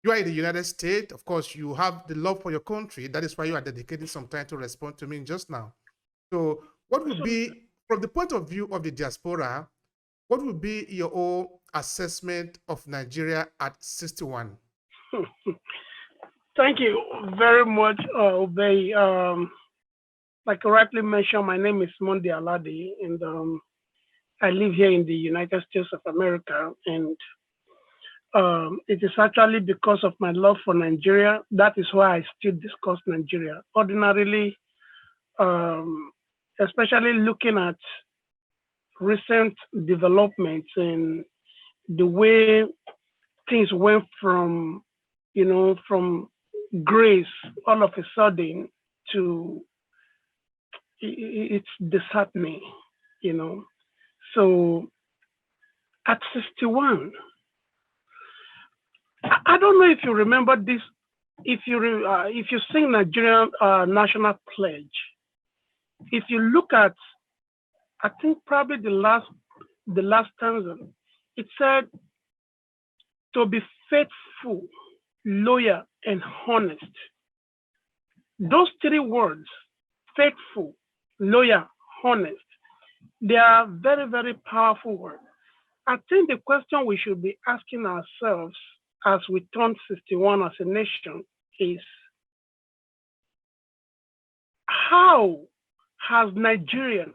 You are in the United States. Of course, you have the love for your country. That is why you are dedicating some time to respond to me just now. So what would be, from the point of view of the diaspora, what would be your own assessment of Nigeria at 61? Thank you very much, Obehi. Like correctly mentioned, my name is Monday Alade, and I live here in the United States of America. And it is actually because of my love for Nigeria. That is why I still discuss Nigeria. Ordinarily, especially looking at recent developments and the way things went from, from grace all of a sudden to it's disheartening, you know. So at 61, I don't know if you remember this. If you sing Nigerian national pledge, if you look at, I think probably the last stanza, it said to be faithful, loyal, and honest. Those three words, faithful, loyal, honest, they are very, very powerful words. I think the question we should be asking ourselves as we turn 61 as a nation is, how has Nigeria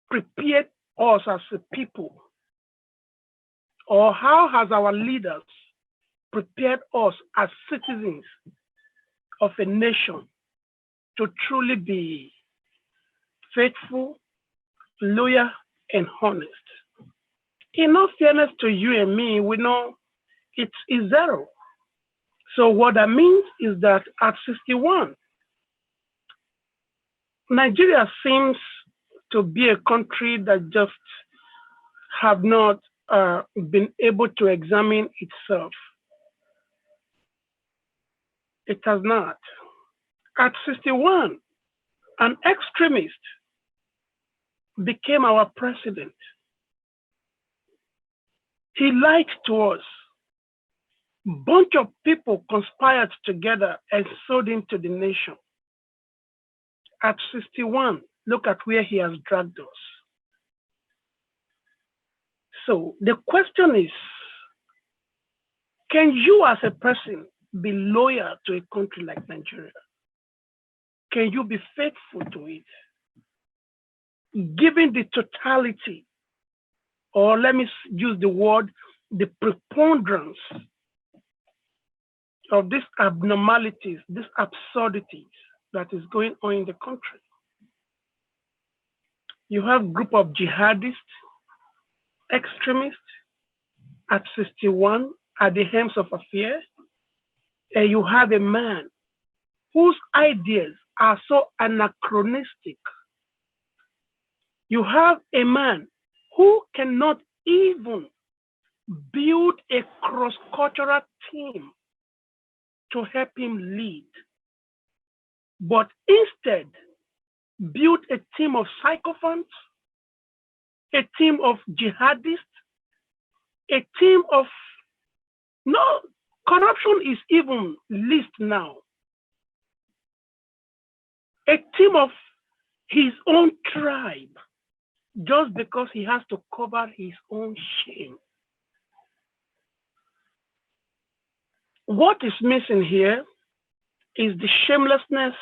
prepared us as a people? Or how has our leaders prepared us as citizens of a nation to truly be faithful, loyal, and honest? In all fairness to you and me, we know it's zero. So what that means is that at 61, Nigeria seems to be a country that just have not been able to examine itself. It has not. At 61, an extremist became our president. He lied to us. Bunch of people conspired together and sold into the nation. At 61, look at where he has dragged us. So the question is, can you as a person be loyal to a country like Nigeria? Can you be faithful to it? Given the totality, or let me use the word, the preponderance of these abnormalities, these absurdities that is going on in the country. You have a group of jihadists, extremists at 61 at the helms of affairs, and you have a man whose ideas are so anachronistic. You have a man who cannot even build a cross-cultural team to help him lead, but instead build a team of sycophants, a team of jihadists, a team of, no, corruption is even least now. A team of his own tribe, just because he has to cover his own shame. What is missing here is the shamelessness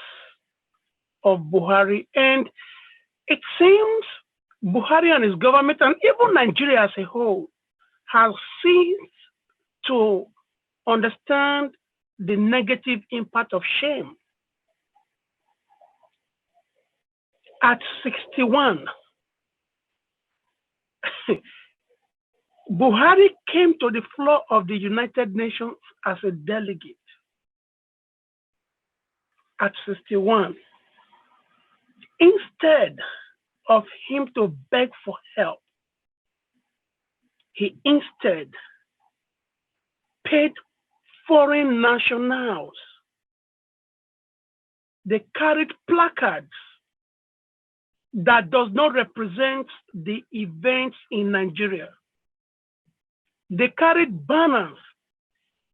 of Buhari. And it seems Buhari and his government, and even Nigeria as a whole, have ceased to understand the negative impact of shame. At 61, Buhari came to the floor of the United Nations as a delegate. At 61, instead of him to beg for help, he instead paid foreign nationals. They carried placards that does not represent the events in Nigeria. They carried banners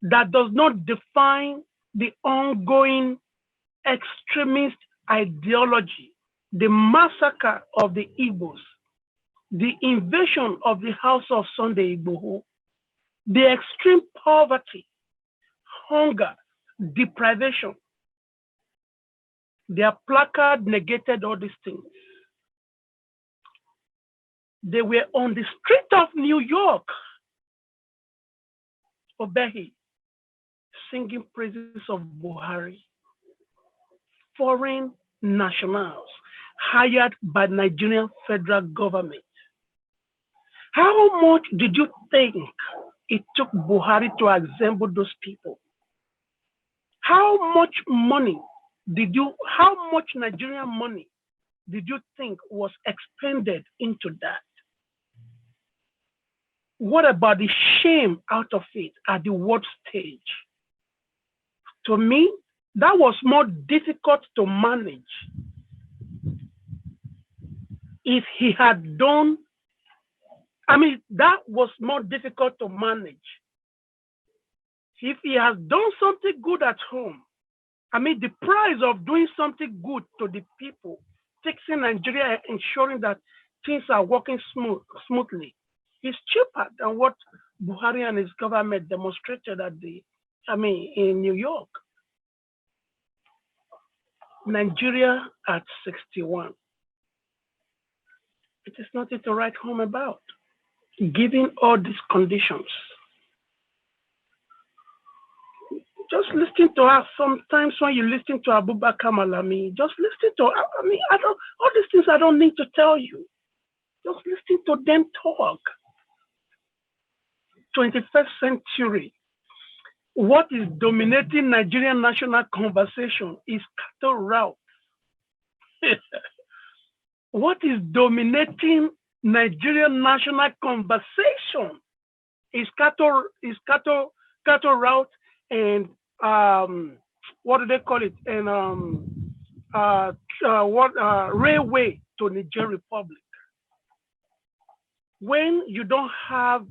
that does not define the ongoing extremist ideology, the massacre of the Igbos, the invasion of the house of Sunday Igboho, the extreme poverty, hunger, deprivation. Their placard negated all these things. They were on the street of New York, Obehi, singing praises of Buhari. Foreign nationals hired by Nigerian federal government. How much did you think it took Buhari to assemble those people? How much Nigerian money did you think was expended into that? What about the shame out of it at the world stage? To me, that was more difficult to manage. If he had done, that was more difficult to manage. If he has done something good at home, the price of doing something good to the people, fixing Nigeria, ensuring that things are working smoothly, is cheaper than what Buhari and his government demonstrated in New York. Nigeria at 61. It is nothing to write home about, given all these conditions. Just listen to us sometimes when you listen to Abubakar Malami, just listen to, all these things I don't need to tell you. Just listen to them talk. 21st century, what is dominating Nigerian national conversation is cattle route. What is dominating Nigerian national conversation is cattle route and what do they call it? And railway to Niger Republic. When you don't have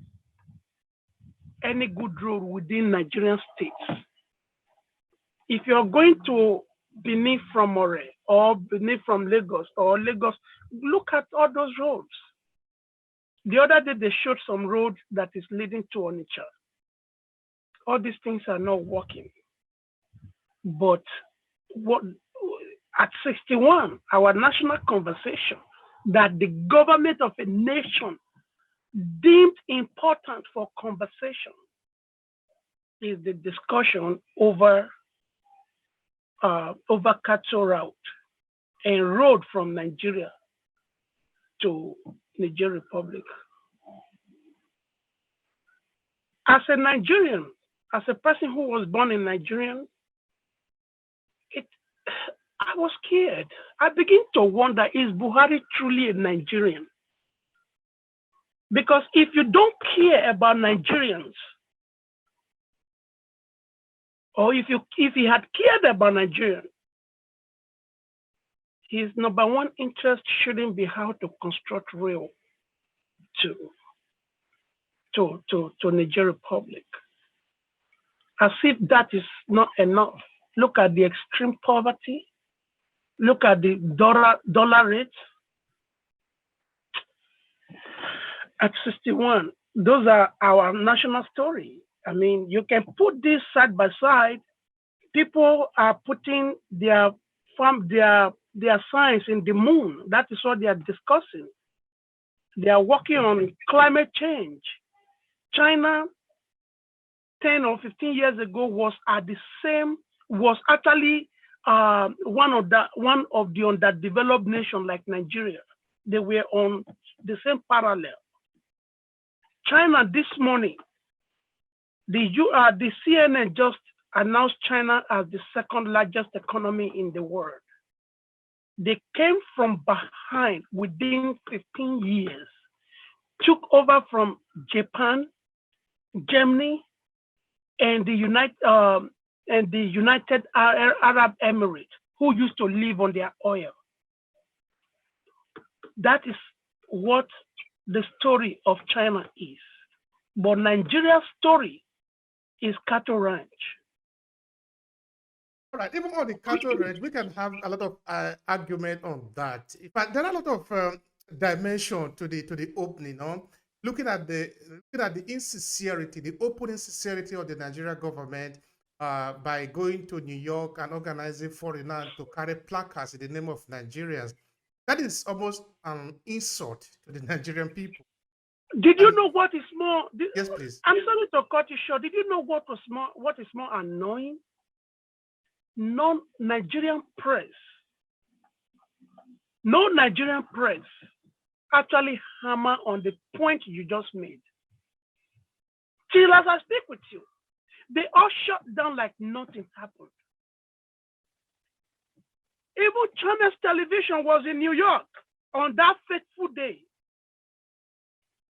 any good road within Nigerian states, if you're going to Benin from More or Benin from Lagos or Lagos, look at all those roads. The other day they showed some road that is leading to Onitsha. All these things are not working. But at 61, our national conversation that the government of a nation deemed important for conversation is the discussion over cattle route and road from Nigeria to Niger Republic. As a Nigerian, as a person who was born in Nigeria, I was scared. I begin to wonder, is Buhari truly a Nigerian? Because if you don't care about Nigerians, or if he had cared about Nigerians, his number one interest shouldn't be how to construct rail to Niger Republic. As if that is not enough. Look at the extreme poverty. Look at the dollar rate. At 61, those are our national story. You can put this side by side. People are putting their science in the moon. That is what they are discussing. They are working on climate change. China, 10 or 15 years ago, was actually one of the underdeveloped nations like Nigeria. They were on the same parallel. China this morning, the CNN just announced China as the second largest economy in the world. They came from behind within 15 years, took over from Japan, Germany, and the United Arab Emirates, who used to live on their oil. That is what the story of China is. But Nigeria's story is cattle ranch. All right, even on the cattle range, we can have a lot of argument on that. In fact, there are a lot of dimension to the opening. No? Looking at the insincerity, the open insincerity of the Nigerian government by going to New York and organizing foreigners to carry placards in the name of Nigerians. That is almost an insult to the Nigerian people. Did you And know what is more? yes, please. I'm sorry to cut you short. Did you know what is more annoying? Non-Nigerian press, no Nigerian press actually hammer on the point you just made. Till as I speak with you, they all shut down like nothing happened. Even China's television was in New York on that fateful day.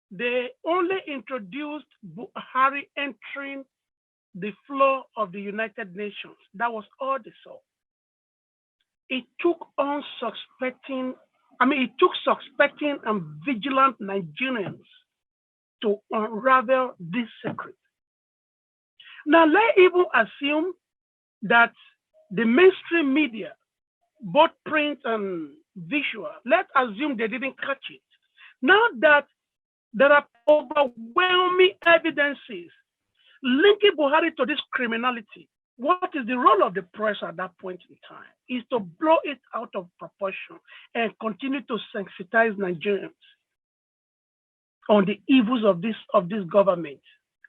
They only introduced Buhari entering the floor of the United Nations. That was all they saw. It took suspecting and vigilant Nigerians to unravel this secret. Now, let's even assume that the mainstream media, both print and visual, let's assume they didn't catch it. Now that there are overwhelming evidences linking Buhari to this criminality, what is the role of the press at that point in time? Is to blow it out of proportion and continue to sensitize Nigerians on the evils of this government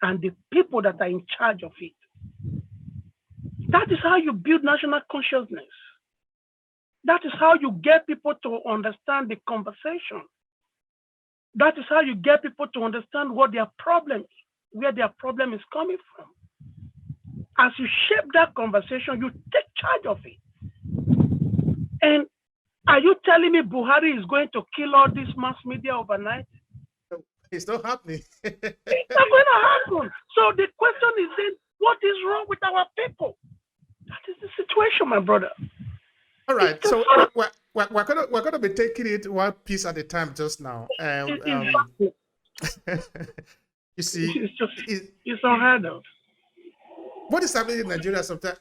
and the people that are in charge of it. That is how you build national consciousness. That is how you get people to understand the conversation. That is how you get people to understand what their problem is, where their problem is coming from. As you shape that conversation, you take charge of it. And are you telling me Buhari is going to kill all this mass media overnight? It's not happening. It's not going to happen. So the question is then, what is wrong with our people? That is the situation, my brother. All right, so we're gonna be taking it one piece at a time just now. Exactly. You see, It's unheard of. what is happening in Nigeria sometimes?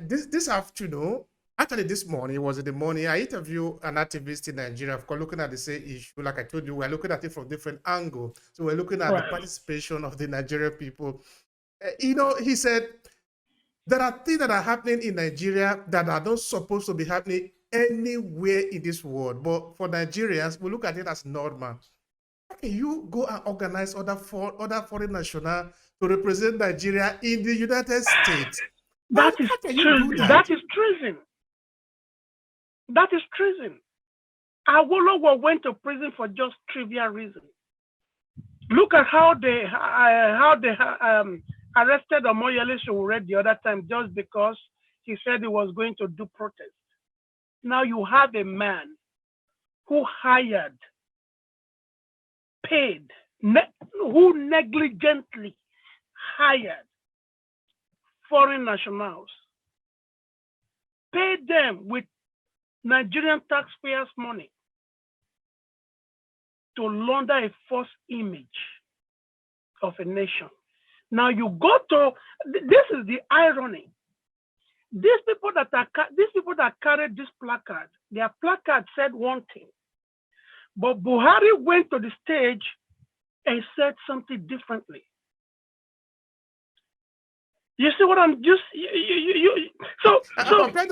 This afternoon, actually this morning, it was in the morning, I interviewed an activist in Nigeria, of course, looking at the same issue. Like I told you, we're looking at it from different angles. So we're looking at the participation of the Nigerian people. He said, there are things that are happening in Nigeria that are not supposed to be happening anywhere in this world. But for Nigerians, we look at it as normal. How can you go and organize other foreign nationals to represent Nigeria in the United States? That is treason. That is treason. That is treason. Awolowo went to prison for just trivial reasons. Look at how they arrested Omoyele Sowore the other time just because he said he was going to do protest. Now you have a man who who negligently hired foreign nationals, paid them with Nigerian taxpayers' money to launder a false image of a nation. Now you go to, this is the irony. These people that carried this placard, their placard said one thing, but Buhari went to the stage and said something differently. You see what I'm just I'm trying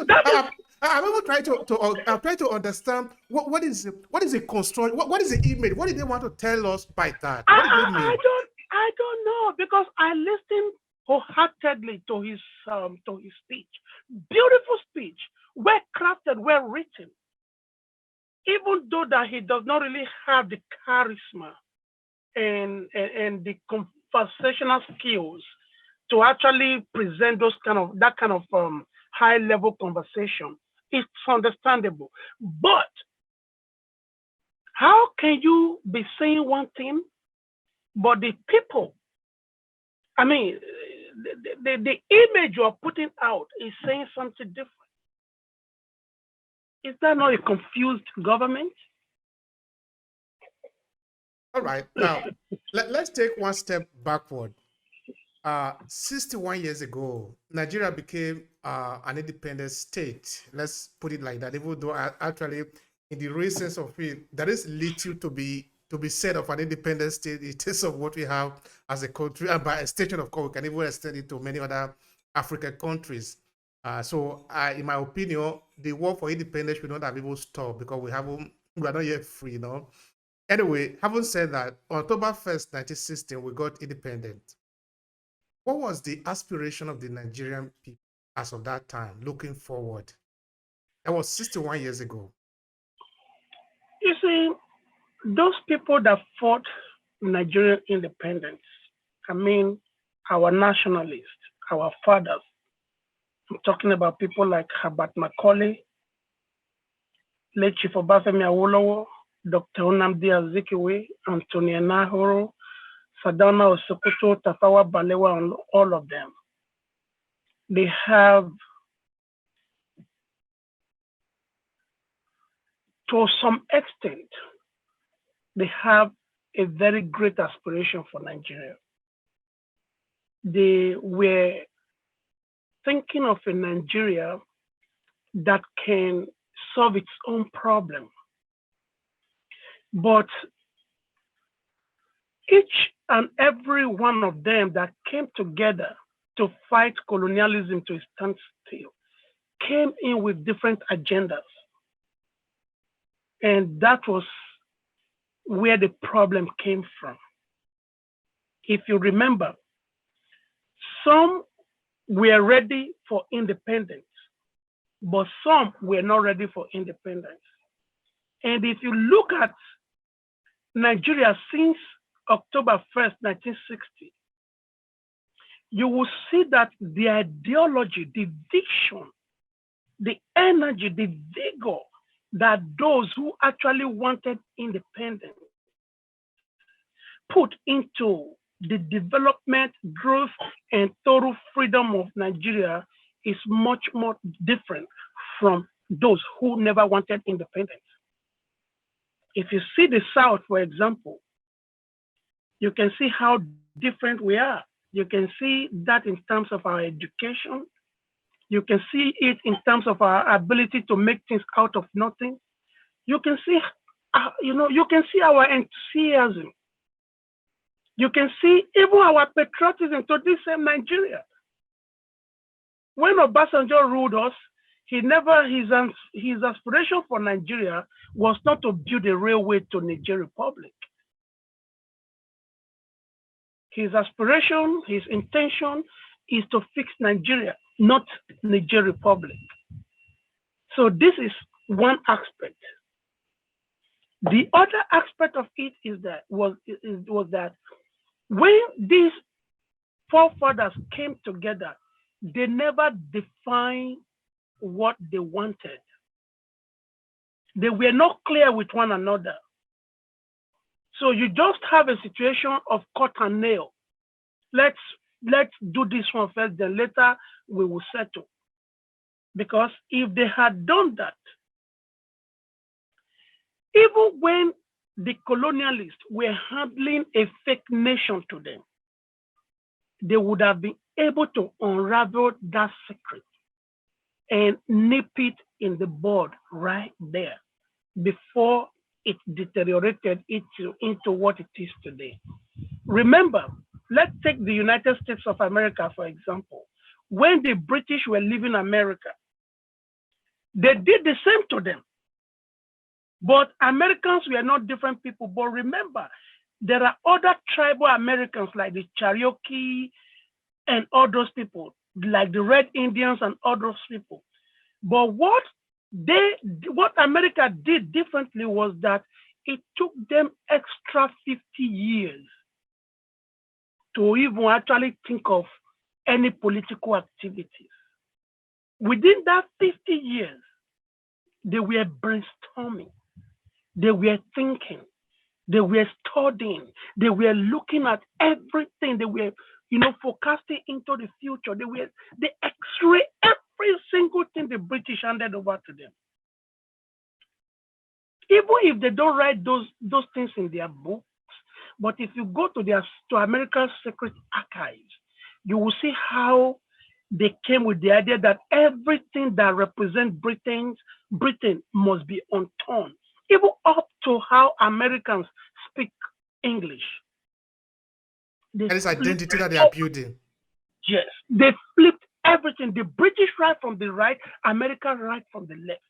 to understand what is the construct, what is the image, what did they want to tell us by that? What did they mean? I don't know, because I listened wholeheartedly to his speech. Beautiful speech, well crafted, well written. Even though that he does not really have the charisma and the conversational skills to actually present that kind of high level conversation, it's understandable. But how can you be saying one thing, but the people, I mean, the image you're putting out is saying something different? Is that not a confused government? All right. Now, let's take one step backward. 61 years ago, Nigeria became an independent state. Let's put it like that. Even though actually, in the real sense of it, there is little to be said of an independent state in terms of what we have as a country, and by extension, of course, we can even extend it to many other African countries. In my opinion, the war for independence should not have even stopped because we are not yet free, you know. Anyway, having said that, on October 1st, 1916, we got independent. What was the aspiration of the Nigerian people as of that time, looking forward? That was 61 years ago. You see, those people that fought Nigerian independence, I mean, our nationalists, our fathers. I'm talking about people like Herbert Macaulay, late Chief Obafemi Awolowo, Dr. Nnamdi Azikiwe, Anthony Nahoro, Sardauna Osokoto, Tafawa Balewa, and all of them. They have, to some extent, they have a very great aspiration for Nigeria. They were thinking of a Nigeria that can solve its own problem. But each and every one of them that came together to fight colonialism to a standstill came in with different agendas. And that was where the problem came from. If you remember, some were ready for independence, but some were not ready for independence. And if you look at Nigeria since October 1st, 1960, you will see that the ideology, the vision, the energy, the vigor that those who actually wanted independence put into the development, growth, and total freedom of Nigeria is much more different from those who never wanted independence. If you see the South, for example, you can see how different we are. You can see that in terms of our education. You can see it in terms of our ability to make things out of nothing. You can see, you can see our enthusiasm. You can see even our patriotism to this same Nigeria. When Obasanjo ruled us, his aspiration for Nigeria was not to build a railway to Niger Republic. His aspiration, his intention is to fix Nigeria, not Niger Republic. So this is one aspect. The other aspect of it is that was that when these forefathers came together, they never defined what they wanted. They were not clear with one another. So you just have a situation of cut and nail. Let's do this one first, then later we will settle. Because if they had done that, even when the colonialists were handling a fake nation to them, they would have been able to unravel that secret and nip it in the bud right there before it deteriorated into what it is today. Remember, let's take the United States of America, for example. When the British were leaving America, they did the same to them. But Americans were not different people. But remember, there are other tribal Americans like the Cherokee and all those people, like the Red Indians and all those people. But what America did differently was that it took them extra 50 years to even actually think of any political activities. Within that 50 years, they were brainstorming, they were thinking, they were studying, they were looking at everything, they were forecasting into the future. They x-ray every single thing the British handed over to them. Even if they don't write those things in their books, but if you go to America's secret archives, you will see how they came with the idea that everything that represents Britain must be unturned, even up to how Americans speak English. They That is identity flipped that they are building. Yes, they flipped everything. The British right from the right, American right from the left.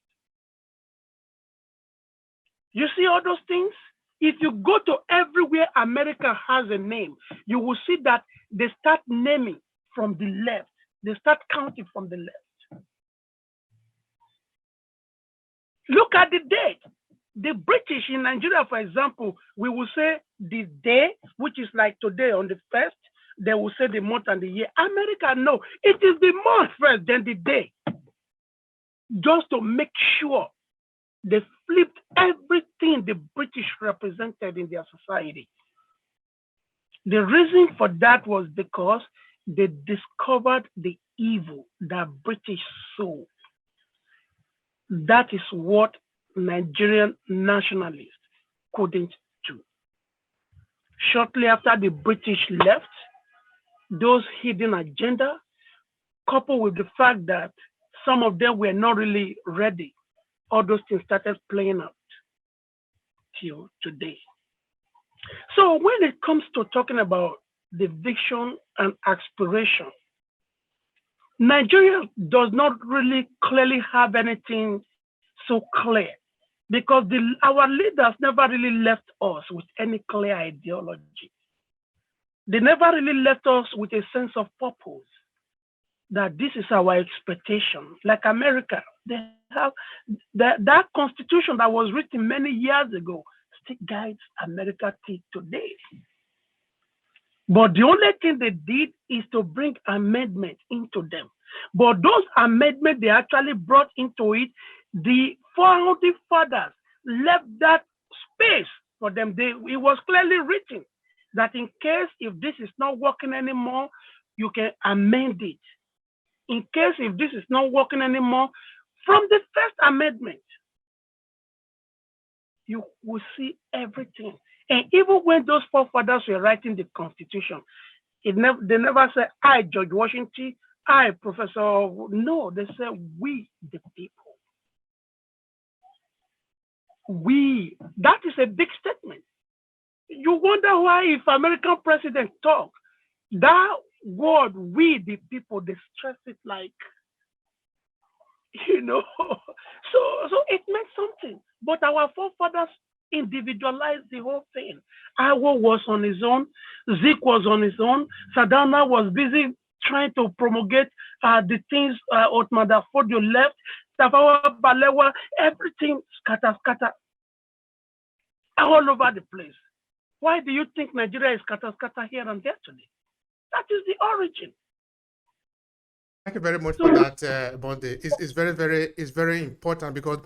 You see all those things? If you go to everywhere America has a name, you will see that they start naming from the left. They start counting from the left. Look at the date. The British in Nigeria, for example, we will say the day, which is like today on the 1st. They will say the month and the year. America, no. It is the month first, then the day. Just to make sure they flipped everything the British represented in their society. The reason for that was because they discovered the evil that British saw. That is what Nigerian nationalists couldn't do. Shortly after the British left, those hidden agenda, coupled with the fact that some of them were not really ready, all those things started playing out till today. So when it comes to talking about the vision and aspiration, Nigeria does not really clearly have anything so clear because our leaders never really left us with any clear ideology. They never really left us with a sense of purpose, that this is our expectation. Like America, they have that constitution that was written many years ago still guides America till today. But the only thing they did is to bring amendment into them. But those amendments they actually brought into it, the founding fathers left that space for them. It was clearly written that in case if this is not working anymore, you can amend it. In case if this is not working anymore, from the first amendment, you will see everything. And even when those forefathers were writing the Constitution, they never said, I, George Washington, I, Professor. No, they said, we, the people. We. That is a big statement. You wonder why if American president talk, that word, we, the people, they stress it like, So it meant something. But our forefathers individualized the whole thing. Awo was on his own. Zeke was on his own. Sadana was busy trying to promulgate the things Ottoman Dafodio left. Tafawa Balewa, everything scatter all over the place. Why do you think Nigeria is scatter here and there today? That is the origin. Thank you very much for that, Monday. It's very important because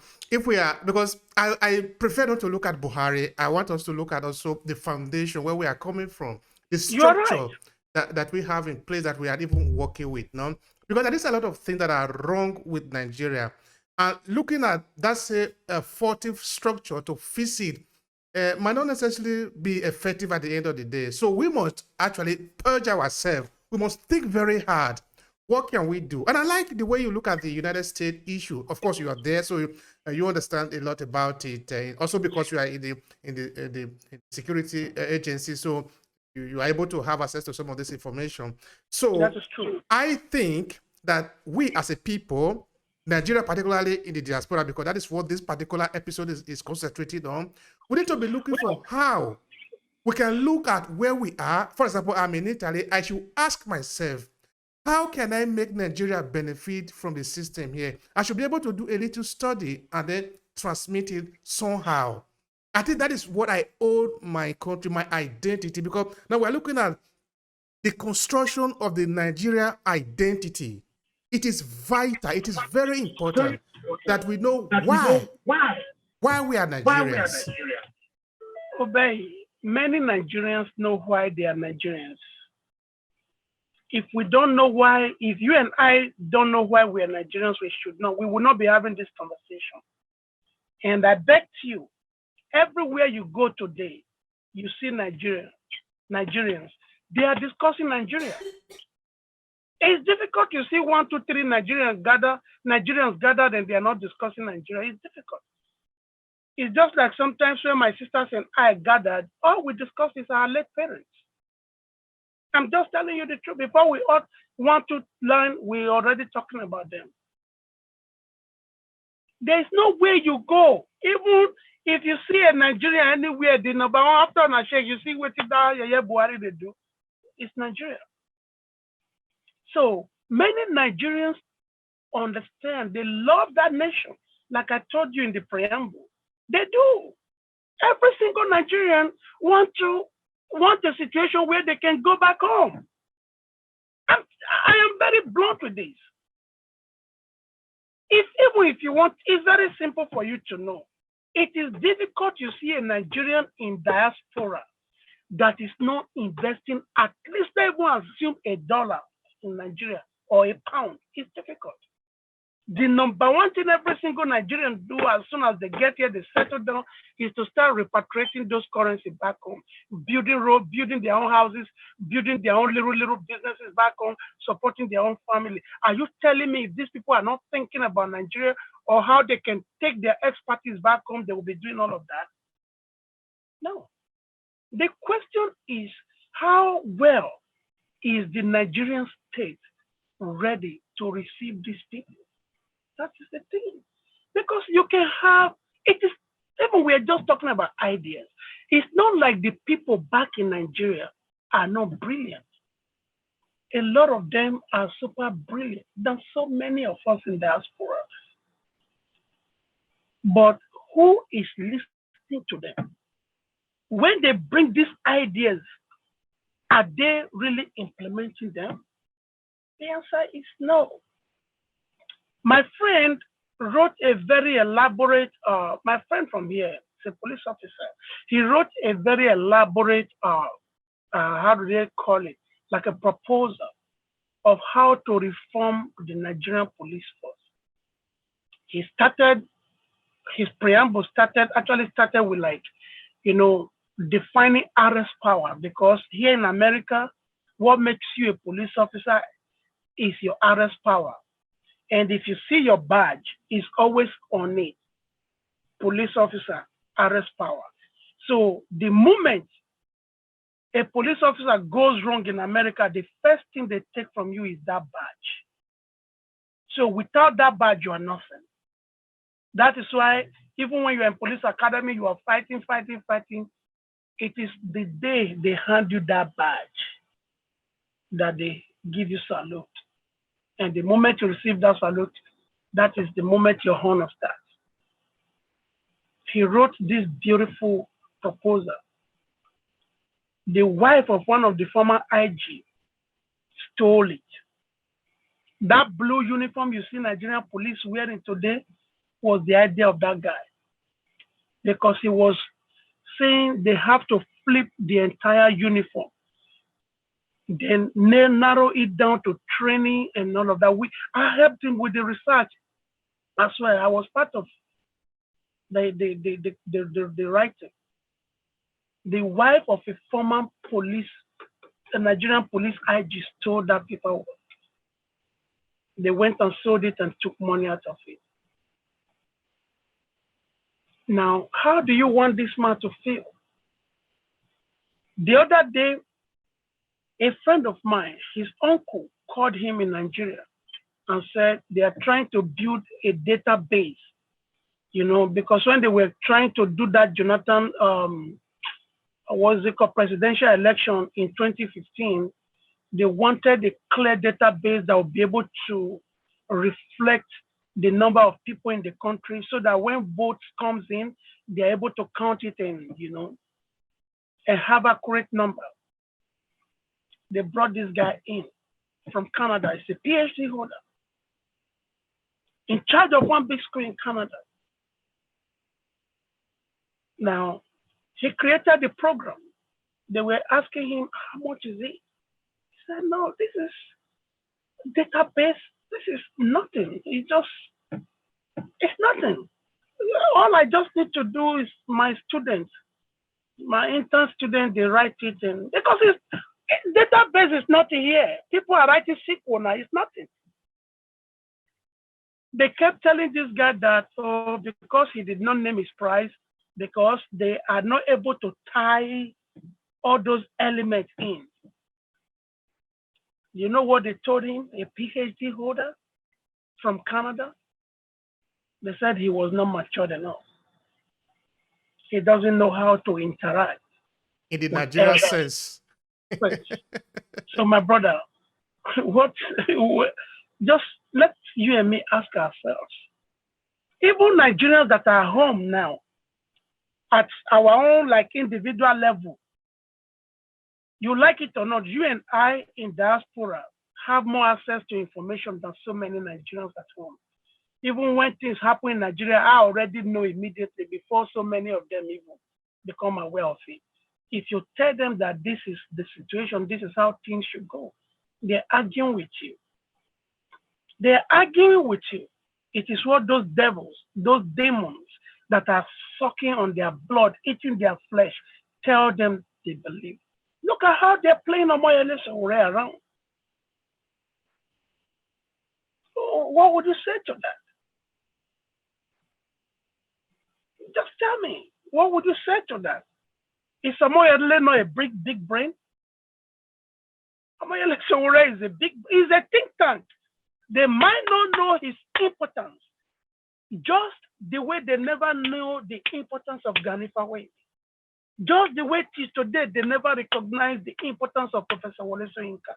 I prefer not to look at Buhari. I want us to look at also the foundation where we are coming from, the structure that we have in place that we are even working with, no? Because there is a lot of things that are wrong with Nigeria. And looking at that's a faulty structure to fix it might not necessarily be effective at the end of the day. So we must actually purge ourselves. We must think very hard. What can we do? And I like the way you look at the United States issue. Of course, you are there, so you understand a lot about it. Also, because you are in the security agency, so you are able to have access to some of this information. So that is true. I think that we as a people, Nigeria, particularly in the diaspora, because that is what this particular episode is concentrated on, we need to be looking for how we can look at where we are. For example, I'm in Italy. I should ask myself, how can I make Nigeria benefit from the system here? I should be able to do a little study and then transmit it somehow. I think that is what I owe my country, my identity, because now we're looking at the construction of the Nigeria identity. It is vital. It is very important that we know why we are Nigerians. Obehi, many Nigerians know why they are Nigerians. If we don't know why, if you and I don't know why we are Nigerians, we should know. We will not be having this conversation. And I bet you, everywhere you go today, you see Nigerians. They are discussing Nigeria. It's difficult. You see 1, 2, 3 Nigerians gathered and they are not discussing Nigeria. It's difficult. It's just like sometimes when my sisters and I gathered, all we discuss is our late parents. I'm just telling you the truth. Before we ought want to learn, we're already talking about them. There's no way you go. Even if you see a Nigerian anywhere, the number one after an shake, you see what Buhari they do. It's Nigeria. So many Nigerians understand. They love that nation. Like I told you in the preamble, they do. Every single Nigerian want a situation where they can go back home. I am very blunt with this. Even if you want, it's very simple for you to know. It is difficult to see a Nigerian in diaspora that is not investing at least, everyone assume $1 in Nigeria or a pound. It's difficult. The number one thing every single Nigerian do as soon as they get here, they settle down, is to start repatriating those currency back home, building roads, building their own houses, building their own little businesses back home, supporting their own family. Are you telling me if these people are not thinking about Nigeria or how they can take their expertise back home, they will be doing all of that? No. The question is, how well is the Nigerian state ready to receive these people? That is the thing. Because you can have, it is, even we're just talking about ideas. It's not like the people back in Nigeria are not brilliant. A lot of them are super brilliant than so many of us in diaspora. But who is listening to them? When they bring these ideas, are they really implementing them? The answer is no. My friend wrote a very elaborate, my friend from here, is a police officer. He wrote a very elaborate, how do they call it? Like a proposal of how to reform the Nigerian police force. He started, his preamble actually started with like, defining arrest power, because here in America, what makes you a police officer is your arrest power. And if you see your badge, it's always on it. Police officer, arrest power. So the moment a police officer goes wrong in America, the first thing they take from you is that badge. So without that badge, you are nothing. That is why even when you're in police academy, you are fighting. It is the day they hand you that badge that they give you salute. And the moment you receive that salute, that is the moment your honor starts. He wrote this beautiful proposal. The wife of one of the former IG stole it. That blue uniform you see Nigerian police wearing today was the idea of that guy. Because he was saying they have to flip the entire uniform. Then narrow it down to training and all of that. I helped him with the research. That's why I was part of the writing. The wife of a former Nigerian police IG stole that paperwork. They went and sold it and took money out of it. Now, how do you want this man to feel? The other day, a friend of mine, his uncle, called him in Nigeria and said they are trying to build a database, because when they were trying to do that Jonathan, presidential election in 2015, they wanted a clear database that would be able to reflect the number of people in the country so that when votes comes in, they're able to count it and, and have a correct number. They brought this guy in from Canada. He's a PhD holder in charge of one big school in Canada. Now, he created the program. They were asking him, how much is it? He said, no, this is database. This is nothing. It's nothing. All I just need to do is my students, my intern students, they write it in. Because Database is nothing here. People are writing SQL now. It's nothing. They kept telling this guy that because he did not name his price, because they are not able to tie all those elements in. You know what they told him? A PhD holder from Canada. They said he was not matured enough. He doesn't know how to interact. In the Nigerian sense. So my brother, just let you and me ask ourselves. Even Nigerians that are home now, at our own individual level, you like it or not, you and I in diaspora have more access to information than so many Nigerians at home. Even when things happen in Nigeria, I already know immediately before so many of them even become aware of it. If you tell them that this is the situation, this is how things should go, they're arguing with you. They're arguing with you. It is what those devils, those demons that are sucking on their blood, eating their flesh, tell them they believe. Look at how they're playing Omoyele Sowore around. So what would you say to that? Just tell me, what would you say to that? Is Omoyele not a big brain? Omoyele Sowore is a think tank. They might not know his importance, just the way they never knew the importance of Ganifa Way. Just the way today they never recognize the importance of Professor Wole Soyinka.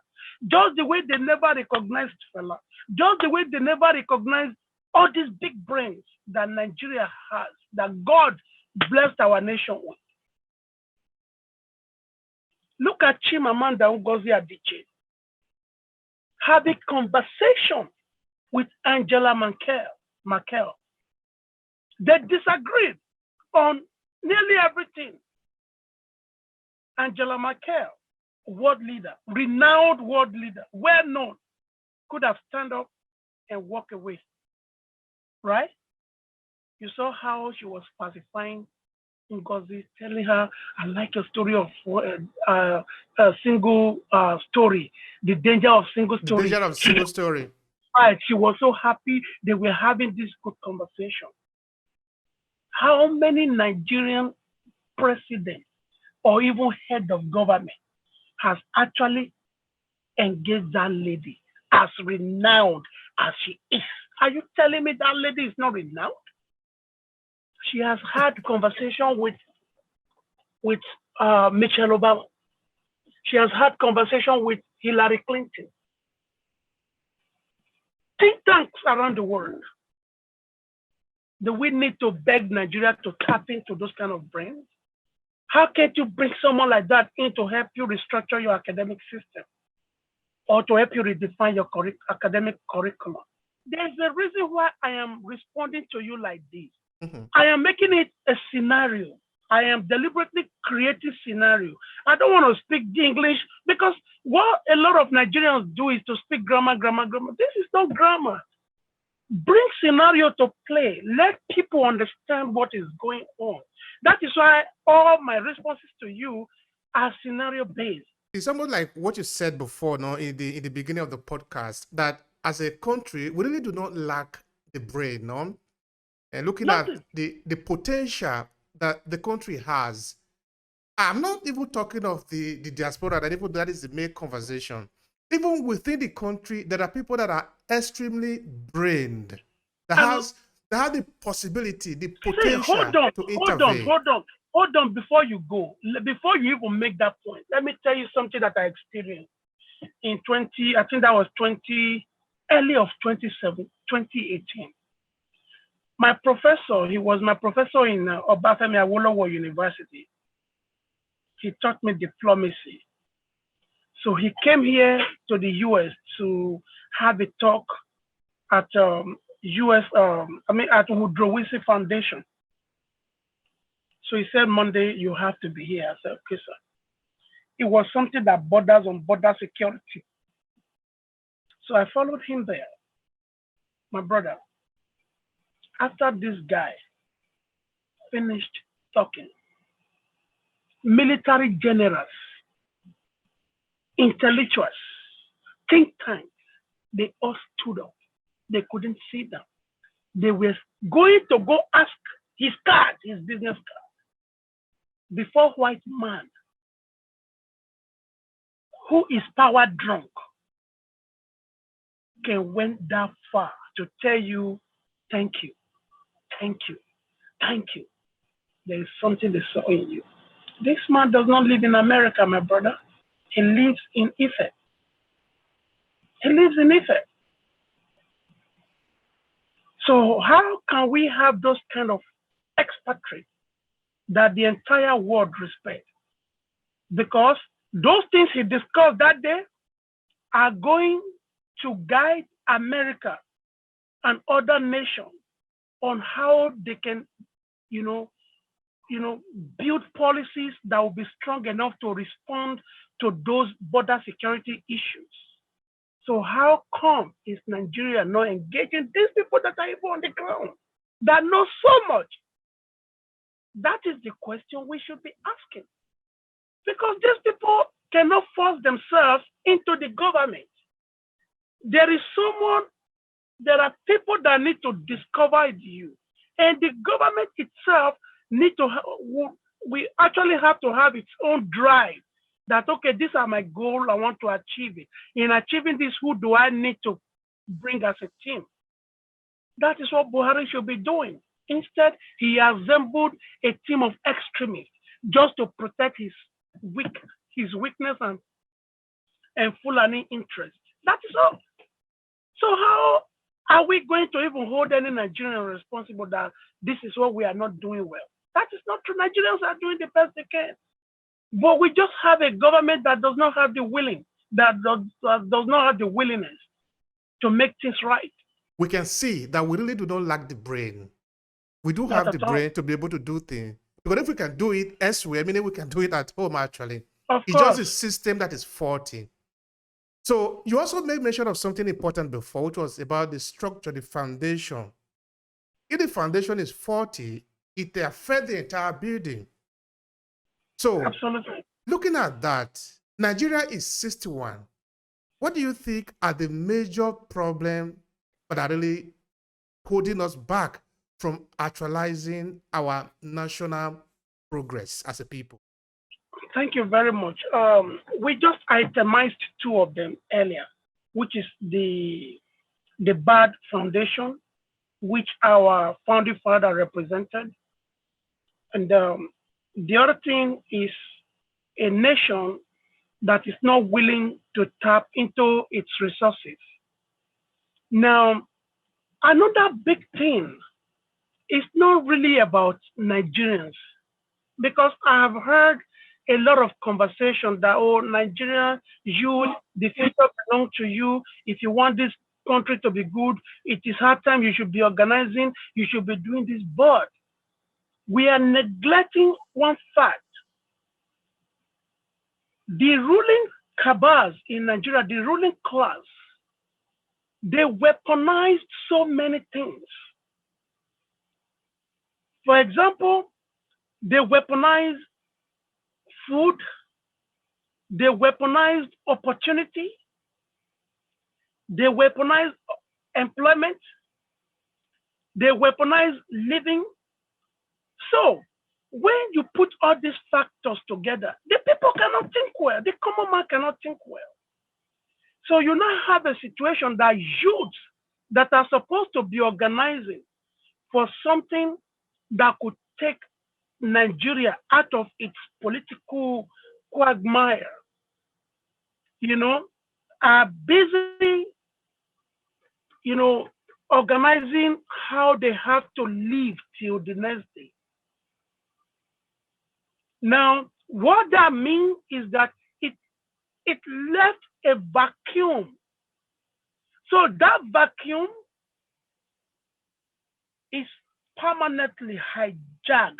Just the way they never recognized Fela. Just the way they never recognized all these big brains that Nigeria has, that God blessed our nation with. Look at Chimamanda Ngozi Adichie having conversation with Angela Merkel. They disagreed on nearly everything. Angela Merkel, world leader, renowned world leader, well known, could have stand up and walk away, right? You saw how she was pacifying Ngozi, telling her, I like your story of a single story, the danger of single story. The danger of single story. Right, she was so happy they were having this good conversation. How many Nigerian presidents or even head of government has actually engaged that lady as renowned as she is? Are you telling me that lady is not renowned? She has had conversation with Michelle Obama. She has had conversation with Hillary Clinton. Think tanks around the world. Do we need to beg Nigeria to tap into those kind of brains? How can't you bring someone like that in to help you restructure your academic system or to help you redefine your academic curriculum? There's a reason why I am responding to you like this. Mm-hmm. I am making it a scenario. I am deliberately creating scenario. I don't want to speak English because what a lot of Nigerians do is to speak grammar. This is not grammar. Bring scenario to play. Let people understand what is going on. That is why all my responses to you are scenario based. It's almost like what you said before, no, in the beginning of the podcast, that as a country, we really do not lack the brain, no? And looking at the potential that the country has. I'm not even talking of the diaspora, that is the main conversation. Even within the country, there are people that are extremely brained, that have the possibility, the potential to intervene. Hold on, before you go, before you even make that point, let me tell you something that I experienced in early of 2018. My professor, he was my professor in Obafemi Awolowo University. He taught me diplomacy. So he came here to the US to have a talk at at Woodrow Wilson Foundation. So he said, Monday, you have to be here. I said, okay, sir. It was something that borders on border security. So I followed him there. My brother, after this guy finished talking, military generals intellectuals, think tanks, they all stood up. They couldn't sit down. They were going to go ask his card, his business card, before white man who is power drunk can went that far to tell you, thank you, thank you, thank you. There is something they saw in you. This man does not live in America, my brother. He lives in Ife. He lives in Ife. So how can we have those kind of expatriates that the entire world respect? Because those things he discussed that day are going to guide America and other nations on how they can, build policies that will be strong enough to respond to those border security issues. So how come is Nigeria not engaging these people that are even on the ground, that know so much? That is the question we should be asking. Because these people cannot force themselves into the government. There are people that need to discover you. And the government itself we actually have to have its own drive that, okay, these are my goals, I want to achieve it. In achieving this, who do I need to bring as a team? That is what Buhari should be doing. Instead, he assembled a team of extremists just to protect his weakness and Fulani interest. That is all. So how are we going to even hold any Nigerian responsible that this is what we are not doing well? That is not true. Nigerians are doing the best they can. But we just have a government that does not have the willingness to make things right. We can see that we really do not lack the brain. We do have the brain to be able to do things. Because if we can do it elsewhere, meaning we can do it at home actually. It's just a system that is faulty. So you also made mention of something important before, which was about the structure, the foundation. If the foundation is faulty, it affects the entire building. So absolutely. Looking at that, Nigeria is 61. What do you think are the major problems that are really holding us back from actualizing our national progress as a people? Thank you very much. We just itemized two of them earlier, which is the bad foundation, which our founding father represented. And the other thing is a nation that is not willing to tap into its resources. Now, another big thing is not really about Nigerians, because I have heard a lot of conversation that, oh, Nigeria, the future belongs to you. If you want this country to be good, it is hard time, you should be organizing, you should be doing this. But we are neglecting one fact. The ruling cabals in Nigeria, the ruling class, they weaponized so many things. For example, they weaponized food, they weaponized opportunity, they weaponized employment, they weaponized living. So when you put all these factors together, the people cannot think well, the common man cannot think well. So you now have a situation that youths that are supposed to be organizing for something that could take Nigeria out of its political quagmire, are busy, organizing how they have to live till the next day. Now, what that means is that it left a vacuum. So that vacuum is permanently hijacked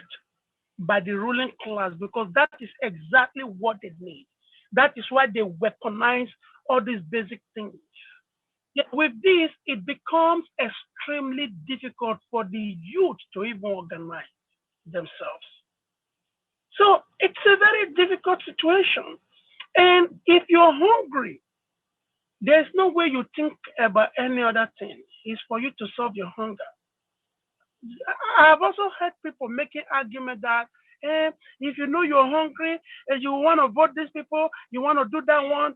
by the ruling class, because that is exactly what they need. That is why they weaponize all these basic things. Yet with this, it becomes extremely difficult for the youth to even organize themselves. So it's a very difficult situation. And if you're hungry, there's no way you think about any other thing. It's for you to solve your hunger. I've also heard people making argument that if you know you're hungry and you want to vote these people, you want to do that one,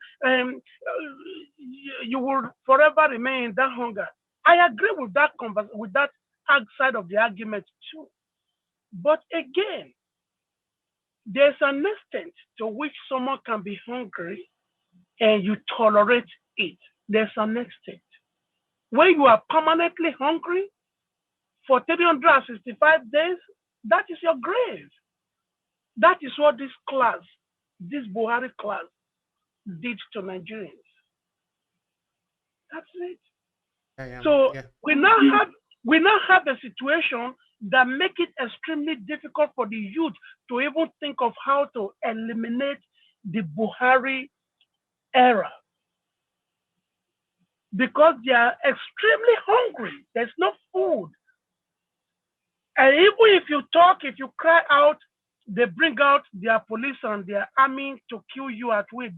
you will forever remain in that hunger. I agree with that with that side of the argument too. But again, there's an extent to which someone can be hungry and you tolerate it. There's an extent. When you are permanently hungry for 365 days, that is your grave. That is what this class, this Buhari class, did to Nigerians. That's it. So Yeah. we now have a situation that make it extremely difficult for the youth to even think of how to eliminate the Buhari era, because they are extremely hungry. There's no food. And even if you talk, if you cry out, they bring out their police and their army to kill you at will.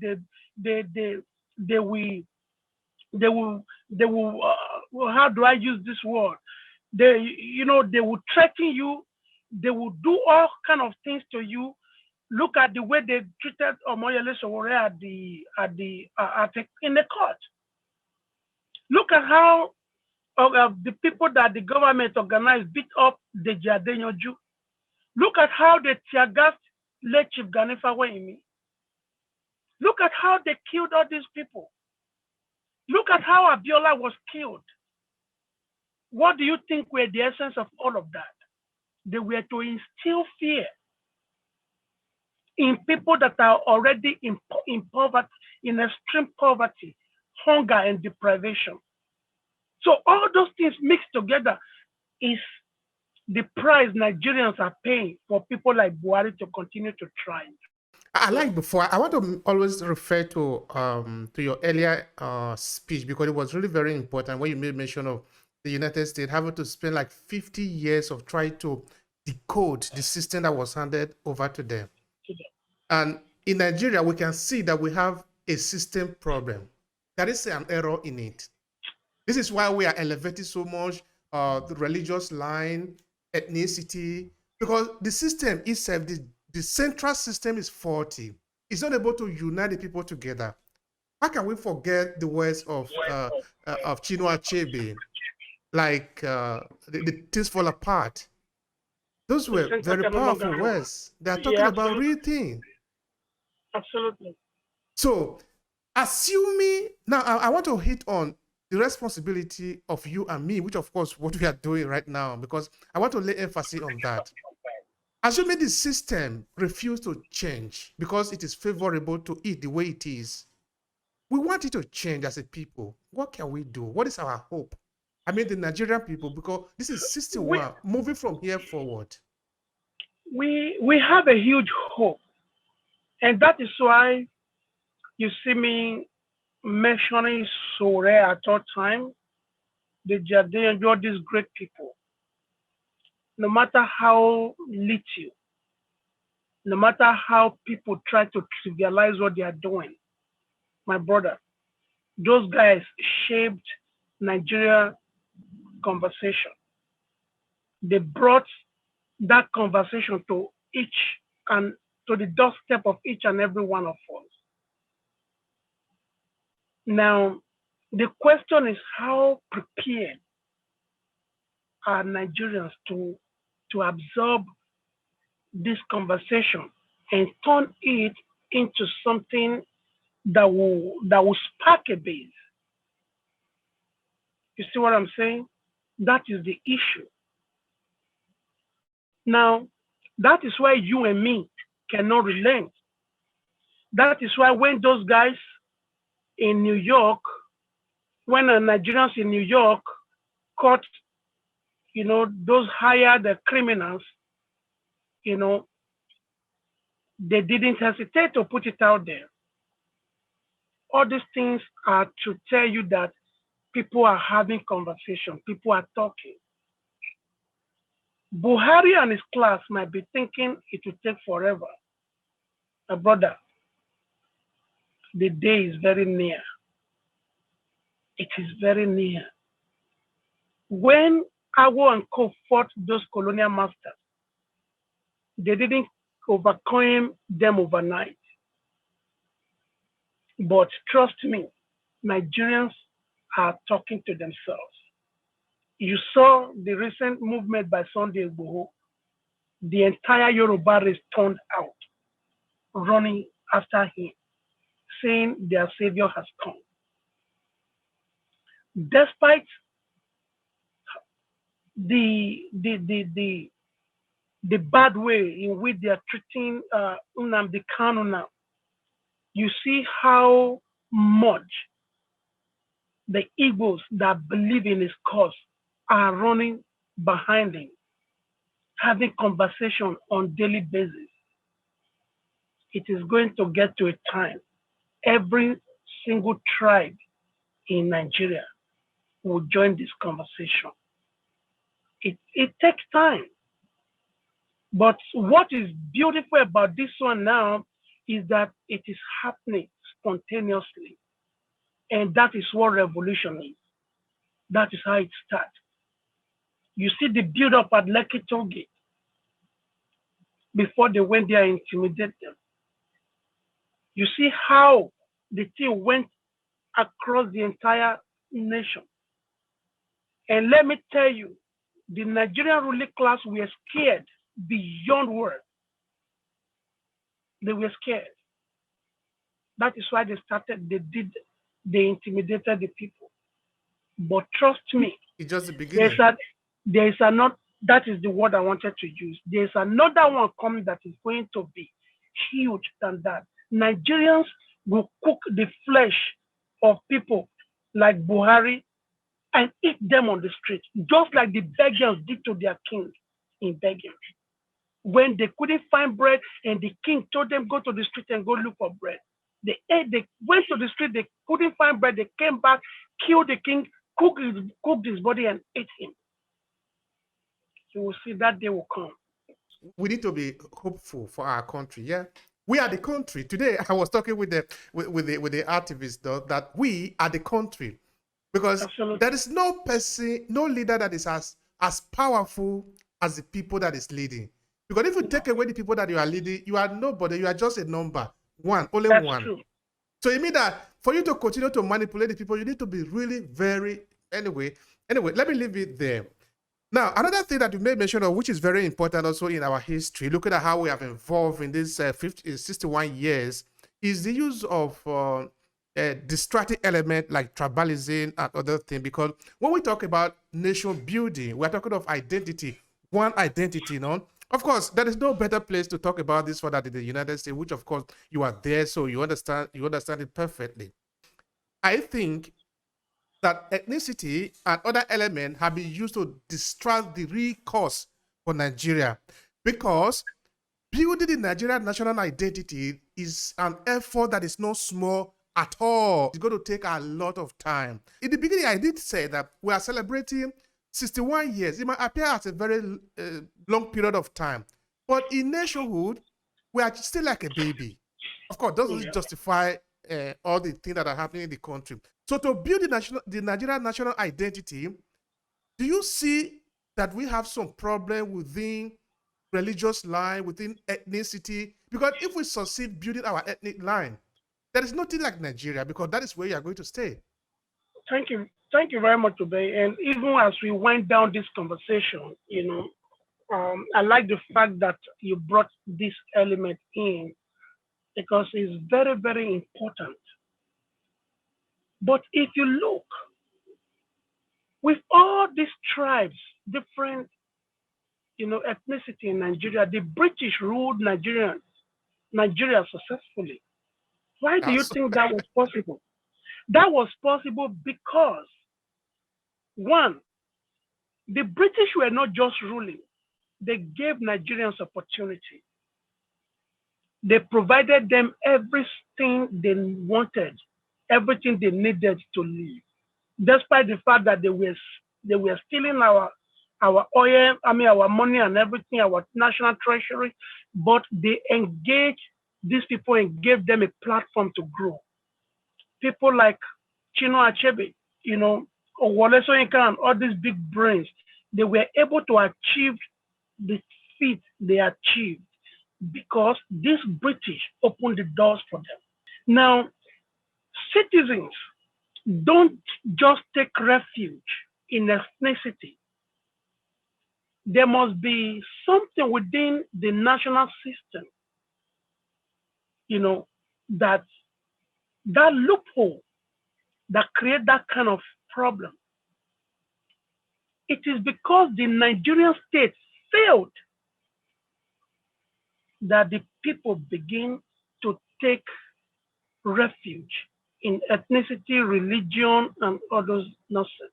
They will how do I use this word? They will threaten you. They will do all kind of things to you. Look at the way they treated Omoyele Sowore in the court. Look at how the people that the government organized beat up the Jadenyoju. Look at how they tear gassed late Chief Ganifa Wehimi. Look at how they killed all these people. Look at how Abiola was killed. What do you think were the essence of all of that? They were to instill fear in people that are already in poverty, in extreme poverty, hunger and deprivation. So all those things mixed together is the price Nigerians are paying for people like Buhari to continue to try. I like before. I want to always refer to your earlier speech, because it was really very important when you made mention of the United States having to spend like 50 years of trying to decode the system that was handed over to them. And in Nigeria, we can see that we have a system problem. There is an error in it. This is why we are elevating so much the religious line, ethnicity, because the system itself, the central system is faulty. It's not able to unite the people together. How can we forget the words of Chinua Achebe, like the things fall apart? Those were very powerful words. They are talking about real things. Absolutely. So, assuming now, I want to hit on the responsibility of you and me, which of course what we are doing right now, because I want to lay emphasis on that. Assuming the system refuses to change because it is favorable to it the way it is, we want it to change as a people. What can we do? What is our hope? I mean, the Nigerian people, because this is 61, moving from here forward. We have a huge hope. And that is why you see me mentioning Sowore at all time, the Jaden, all these great people. No matter how little, no matter how people try to trivialize what they are doing, my brother, those guys shaped Nigeria conversation. They brought that conversation to each and to the doorstep of each and every one of us. Now, the question is, how prepared are Nigerians to absorb this conversation and turn it into something that will spark a base? You see what I'm saying? That is the issue. Now, that is why you and me cannot relent. That is why when those guys in New York, when Nigerians in New York caught, those hired criminals, they didn't hesitate to put it out there. All these things are to tell you that people are having conversation, people are talking. Buhari and his class might be thinking it will take forever. My brother, The day is very near. It is very near. When Awo and Co fought those colonial masters, they didn't overcome them overnight. But trust me, Nigerians are talking to themselves. You saw the recent movement by Sunday Igboho. The entire Yoruba race turned out, running after him, saying their savior has come. Despite the bad way in which they are treating Nnamdi Kanu now, you see how much the Igbos that believe in his cause are running behind him, having conversation on daily basis. It is going to get to a time every single tribe in Nigeria will join this conversation. It takes time. But what is beautiful about this one now is that it is happening spontaneously. And that is what revolution is. That is how it starts. You see the build-up at Lekki Tollgate before they went there and intimidated them. You see how the thing went across the entire nation. And let me tell you, the Nigerian ruling class were scared beyond words. They were scared. That is why they intimidated the people. But trust me, it's just the beginning. That is the word I wanted to use. There's another one coming that is going to be huge than that. Nigerians will cook the flesh of people like Buhari and eat them on the street, just like the Belgians did to their king in Belgium. When they couldn't find bread and the king told them, go to the street and go look for bread. They went to the street, they couldn't find bread, they came back, killed the king, cooked his body and ate him. You will see that day will come. We need to be hopeful for our country, yeah? We are the country. Today, I was talking with the activists though, that we are the country. Because Absolutely. There is no person, no leader that is as powerful as the people that is leading. Because if you take away the people that you are leading, you are nobody, you are just a number. Only That's one. True. So it means that for you to continue to manipulate the people, you need to be really very, anyway, let me leave it there. Now, another thing that you made mention of, which is very important also in our history, looking at how we have evolved in these 61 years, is the use of distracting element like tribalism and other things. Because when we talk about nation building, we're talking of identity, one identity, you know. Of course, there is no better place to talk about this for that in the United States, which of course you are there, so you understand it perfectly. I think that ethnicity and other elements have been used to distract the real cause for Nigeria, because building the Nigerian national identity is an effort that is not small at all. It's going to take a lot of time. In the beginning, I did say that we are celebrating 61 years. It might appear as a very long period of time, but in nationhood, we are still like a baby. Of course, doesn't justify all the things that are happening in the country. So to build the Nigerian national identity, do you see that we have some problem within religious line, within ethnicity? Because if we succeed building our ethnic line, there is nothing like Nigeria, because that is where you are going to stay. Thank you. Thank you very much, Obehi. And even as we wind down this conversation, I like the fact that you brought this element in, because it's very, very important. But if you look, with all these tribes, different, ethnicity in Nigeria, the British ruled Nigeria successfully. Why do you think that was possible? That was possible because, one, the British were not just ruling, they gave Nigerians opportunity. They provided them everything they wanted, everything they needed to live, despite the fact that they were stealing our oil, our money and everything, our national treasury, but they engaged these people and gave them a platform to grow. people like Chino Achebe, or Wole Soyinka and all these big brains, they were able to achieve the feat they achieved because these British opened the doors for them. Now, citizens don't just take refuge in ethnicity. There must be something within the national system, that loophole that create that kind of problem. It is because the Nigerian state failed that the people begin to take refuge in ethnicity, religion, and all those nonsense.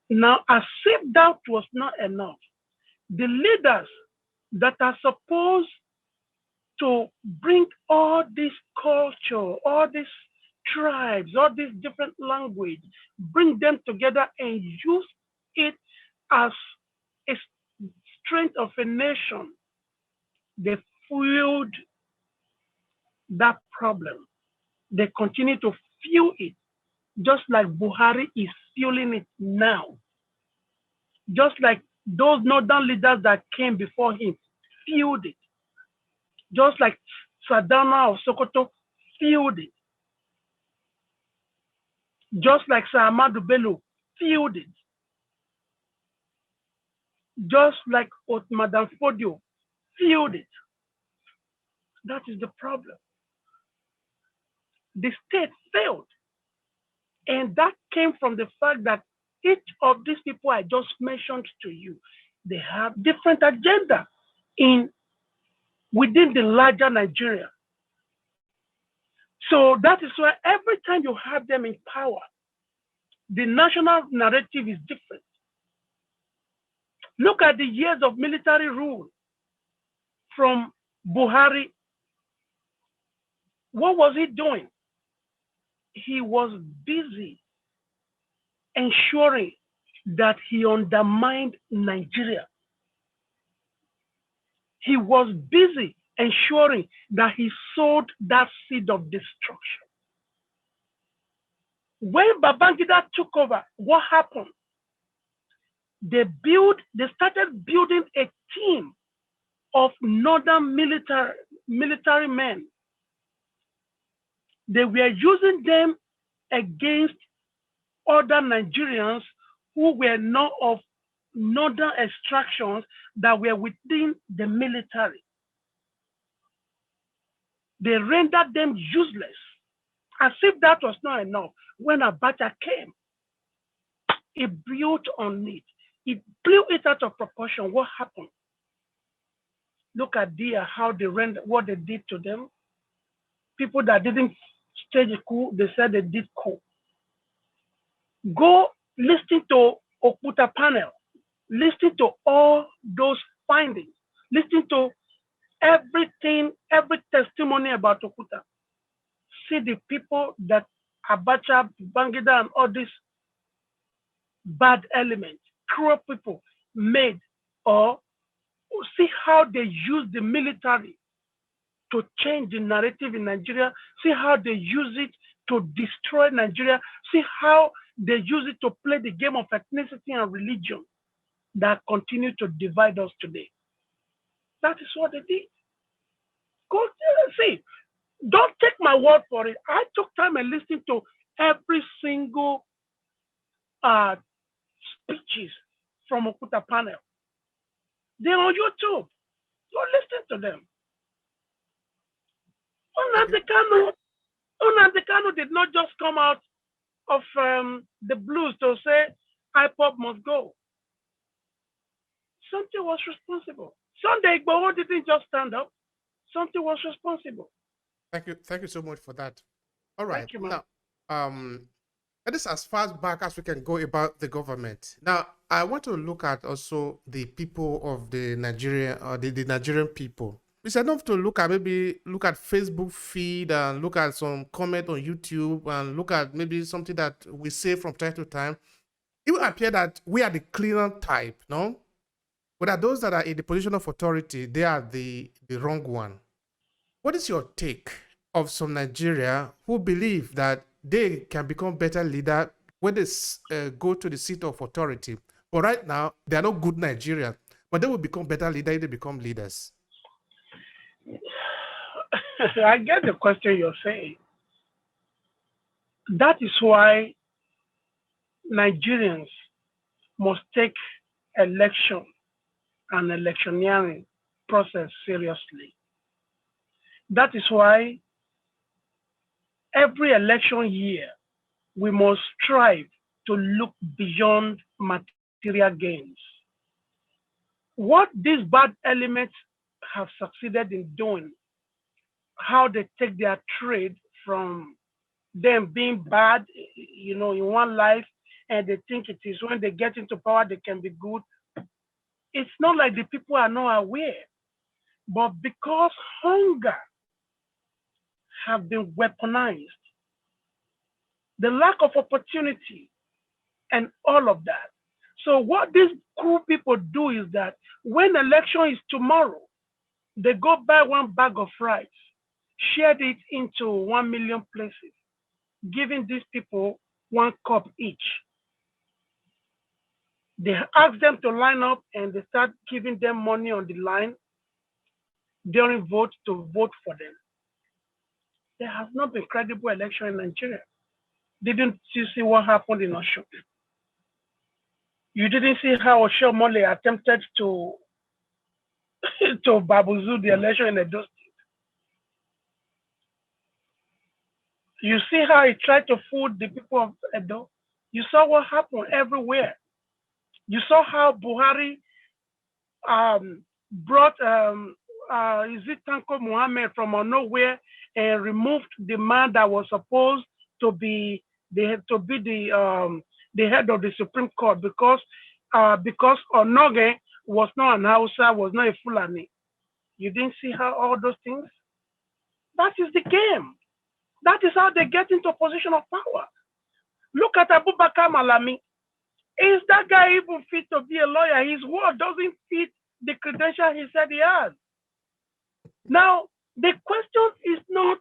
Now, as if that was not enough, the leaders that are supposed to bring all this culture, all these tribes, all these different language, bring them together and use it as a strength of a nation, they fueled that problem. They continue to fuel it, just like Buhari is fueling it now. Just like those northern leaders that came before him fueled it. Just like Sadana of Sokoto fueled it. Just like Sir Ahmadu Bello fueled it. Just like Madam Fodio fueled it. That is the problem. The state failed. And that came from the fact that each of these people I just mentioned to you, they have different agenda within the larger Nigeria. So that is why every time you have them in power, the national narrative is different. Look at the years of military rule from Buhari. What was he doing? He was busy ensuring that he undermined Nigeria. He was busy ensuring that he sowed that seed of destruction. When Babangida took over, what happened? They started building a team of northern military men. They were using them against other Nigerians who were not of northern extractions that were within the military. They rendered them useless. As if that was not enough, when Abacha came, he built on it. It blew it out of proportion. What happened? Look at how they rendered, what they did to them. People that didn't stage a coup, they said they did coup. Go listen to Okuta panel. Listen to all those findings. Listen to everything, every testimony about Okuta. See the people that Abacha, Bangida, and all these bad elements, cruel people made, or see how they use the military to change the narrative in Nigeria. See how they use it to destroy Nigeria. See how they use it to play the game of ethnicity and religion that continue to divide us today. That is what they did. Go see. Don't take my word for it. I took time and listened to every single speeches from Okuta panel. They're on YouTube. Go listen to them. Nnamdi Kanu did not just come out of the blues to say IPOB must go. Something was responsible. Sunday Igboho didn't just stand up. Something was responsible. Thank you so much for that. All right. Thank you, now, that is as far back as we can go about the government. Now, I want to look at also the people of the Nigerian, or the Nigerian people. It's enough to look at Facebook feed and look at some comment on YouTube and look at maybe something that we say from time to time. It will appear that we are the cleaner type, no? But that those that are in the position of authority, they are the wrong one. What is your take of some Nigeria who believe that they can become better leader when they go to the seat of authority. But right now, they are not good Nigerians, but they will become better leaders if they become leaders. I get the question you're saying. That is why Nigerians must take election and electioneering process seriously. That is why every election year, we must strive to look beyond material gains. What these bad elements have succeeded in doing, how they take their trade from them being bad, in one life, and they think it is when they get into power they can be good. It's not like the people are not aware, but because hunger have been weaponized, the lack of opportunity, and all of that. So what these cool people do is that when election is tomorrow, they go buy one bag of rice, shared it into 1 million places, giving these people 1 cup each. They ask them to line up and they start giving them money on the line during vote to vote for them. There has not been credible election in Nigeria. Didn't you see what happened in Osho? You didn't see how Osho attempted to babuzu the election in Edo State. You see how he tried to fool the people of Edo. You saw what happened everywhere. You saw how Buhari brought Tanko Muhammad from nowhere and removed the man that was supposed to be the head of the Supreme Court because Onoge was not an Hausa, was not a Fulani. You didn't see how all those things? That is the game. That is how they get into a position of power. Look at Abubakar Malami. Is that guy even fit to be a lawyer? His word doesn't fit the credential he said he has. Now, the question is not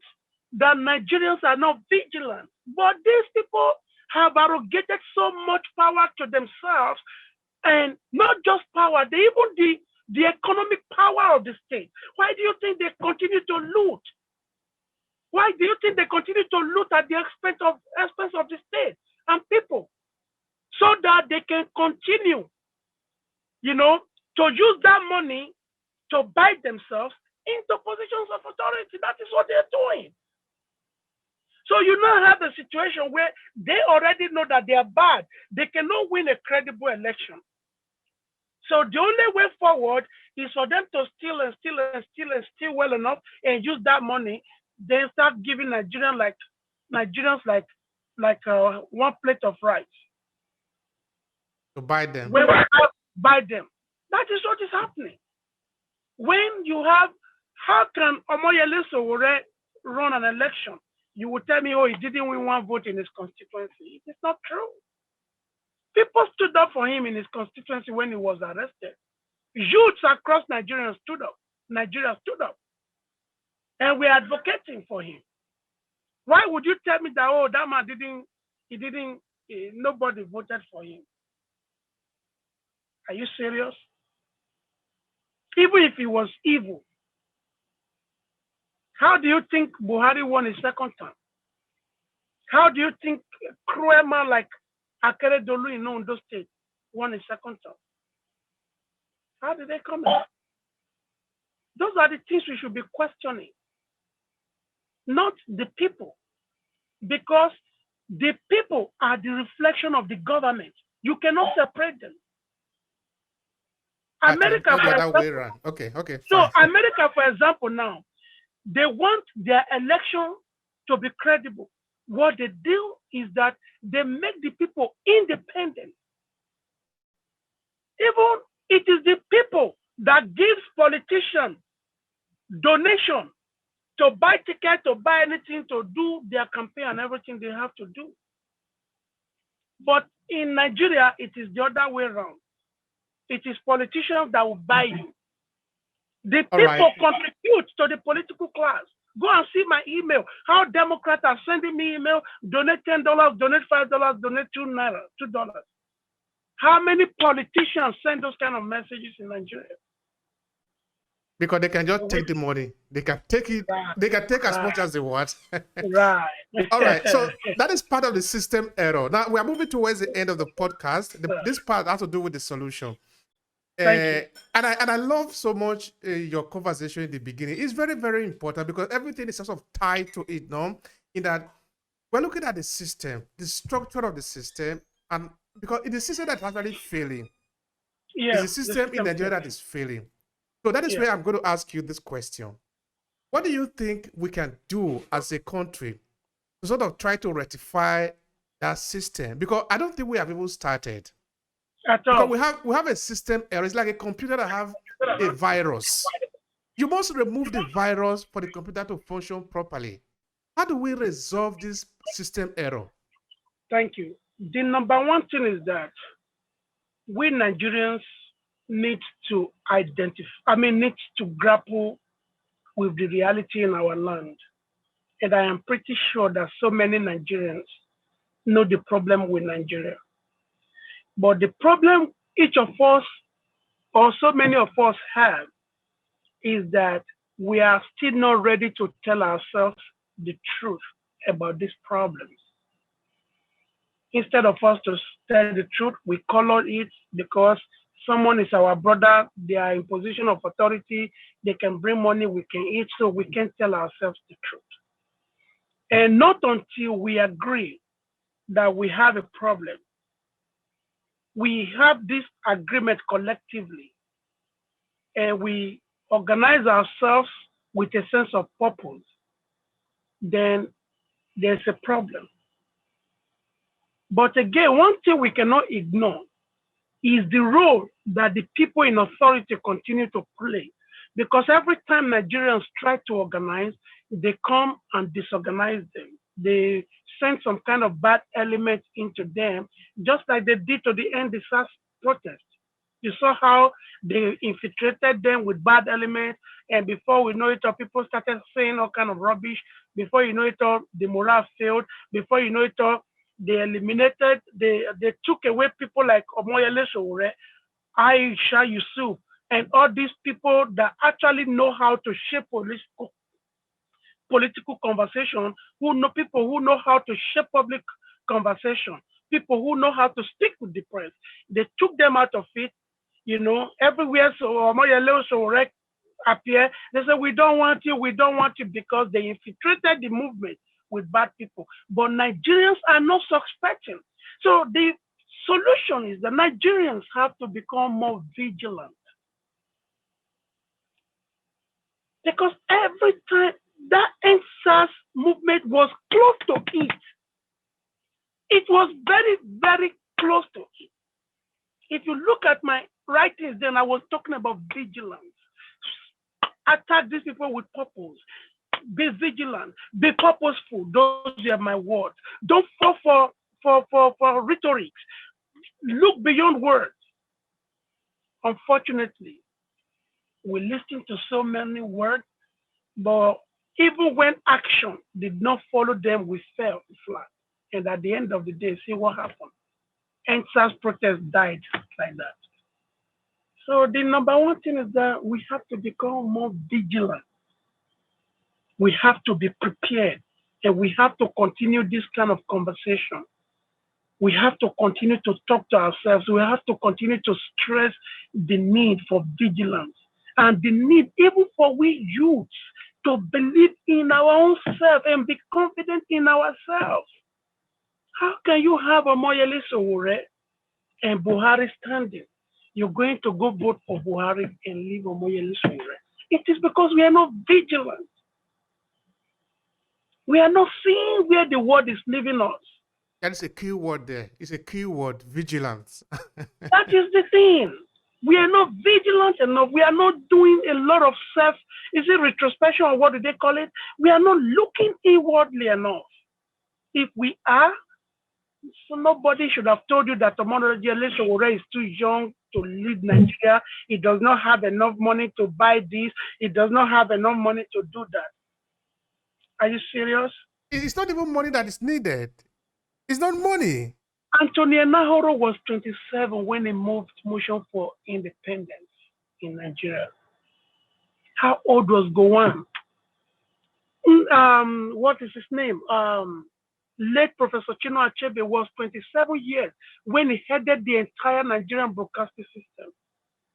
that Nigerians are not vigilant, but these people have arrogated so much power to themselves, and not just power, they even the economic power of the state. Why do you think they continue to loot? Why do you think they continue to loot at the expense of the state and people? So that they can continue, to use that money to buy themselves into positions of authority. That is what they're doing. So you now have a situation where they already know that they are bad. They cannot win a credible election. So the only way forward is for them to steal and steal and steal and steal well enough and use that money, then start giving Nigerians like 1 plate of rice. To buy them. When we have buy them. That is what is happening. When you have, how can Omoyele Sowore run an election? You will tell me, he didn't win 1 vote in his constituency. It is not true. People stood up for him in his constituency when he was arrested. Youths across Nigeria stood up. And we're advocating for him. Why would you tell me that, that man nobody voted for him? Are you serious? Even if he was evil, how do you think Buhari won his 2nd term? How do you think cruel man like Akere Dolu in Ondo State won his 2nd term? How did they come in? Those are the things we should be questioning, not the people, because the people are the reflection of the government. You cannot separate them. America, for example, okay. So fine. America, for example, now they want their election to be credible. What they do is that they make the people independent. Even it is the people that gives politicians donation to buy tickets, to buy anything, to do their campaign and everything they have to do. But in Nigeria, it is the other way around. It is politicians that will buy you. The people contribute to the political class. Go and see my email. How Democrats are sending me email, donate $10, donate $5, donate $2. How many politicians send those kind of messages in Nigeria? Because they can just take the money. They can take it. Right. They can take as much as they want. Right. All right. So that is part of the system error. Now we are moving towards the end of the podcast. This part has to do with the solution. Thank you. And I love so much your conversation in the beginning. It's very, very important because everything is sort of tied to it, no? In that we're looking at the system, the structure of the system, and because it is the system that's actually failing. Yeah, it's the system in Nigeria that is failing. So that is where I'm going to ask you this question. What do you think we can do as a country to sort of try to rectify that system? Because I don't think we have even started. At all. Because we have a system error. It's like a computer that have a virus. You must remove the virus for the computer to function properly. How do we resolve this system error? Thank you. The number one thing is that we Nigerians need to need to grapple with the reality in our land. And I am pretty sure that so many Nigerians know the problem with Nigeria. But the problem each of us, or so many of us have, is that we are still not ready to tell ourselves the truth about these problems. Instead of us to tell the truth, we color it because someone is our brother, they are in position of authority, they can bring money, we can eat, so we can tell ourselves the truth. And not until we agree that we have a problem, we have this agreement collectively, and we organize ourselves with a sense of purpose, then there's a problem. But again, one thing we cannot ignore is the role that the people in authority continue to play. Because every time Nigerians try to organize, they come and disorganize them. They send some kind of bad elements into them, just like they did to the end SARS protest. You saw how they infiltrated them with bad elements, and before we know it all, people started saying all kind of rubbish. Before you know it all, the morale failed. Before you know it all, they eliminated, they took away people like Omoyele Sowore, Aisha Yusuf, and all these people that actually know how to shape political conversation, people who know how to shape public conversation, people who know how to speak with the press. They took them out of it, everywhere. So Omoyele Sowore appear, they said, we don't want you, because they infiltrated the movement with bad people. But Nigerians are not suspecting. So the solution is that Nigerians have to become more vigilant. Because every time that NSAS movement was close to it, it was very, very close to it. If you look at my writings, then I was talking about vigilance. Attack these people with purpose. Be vigilant, be purposeful. Those are my words. Don't fall for rhetoric. Look beyond words. Unfortunately, we listen to so many words, but even when action did not follow them, we fell flat. And at the end of the day, see what happened. NSAS protest died like that. So the number one thing is that we have to become more vigilant. We have to be prepared, and we have to continue this kind of conversation. We have to continue to talk to ourselves. We have to continue to stress the need for vigilance and the need even for we youths to believe in our own self and be confident in ourselves. How can you have Omoyele Sowore and Buhari standing? You're going to go vote for Buhari and leave Omoyele Sowore. It is because we are not vigilant. We are not seeing where the world is leaving us. That is a key word there. It's a key word, vigilance. That is the thing. We are not vigilant enough. We are not doing a lot of retrospection, or what do they call it? We are not looking inwardly enough. If we are, so nobody should have told you that Omoyele Sowore is too young to lead Nigeria. He does not have enough money to buy this. He does not have enough money to do that. Are you serious? It's not even money that is needed. It's not money. Anthony Nahoro was 27 when he moved motion for independence in Nigeria. How old was Gowon? What is his name? Late Professor Chino Achebe was 27 years when he headed the entire Nigerian broadcasting system.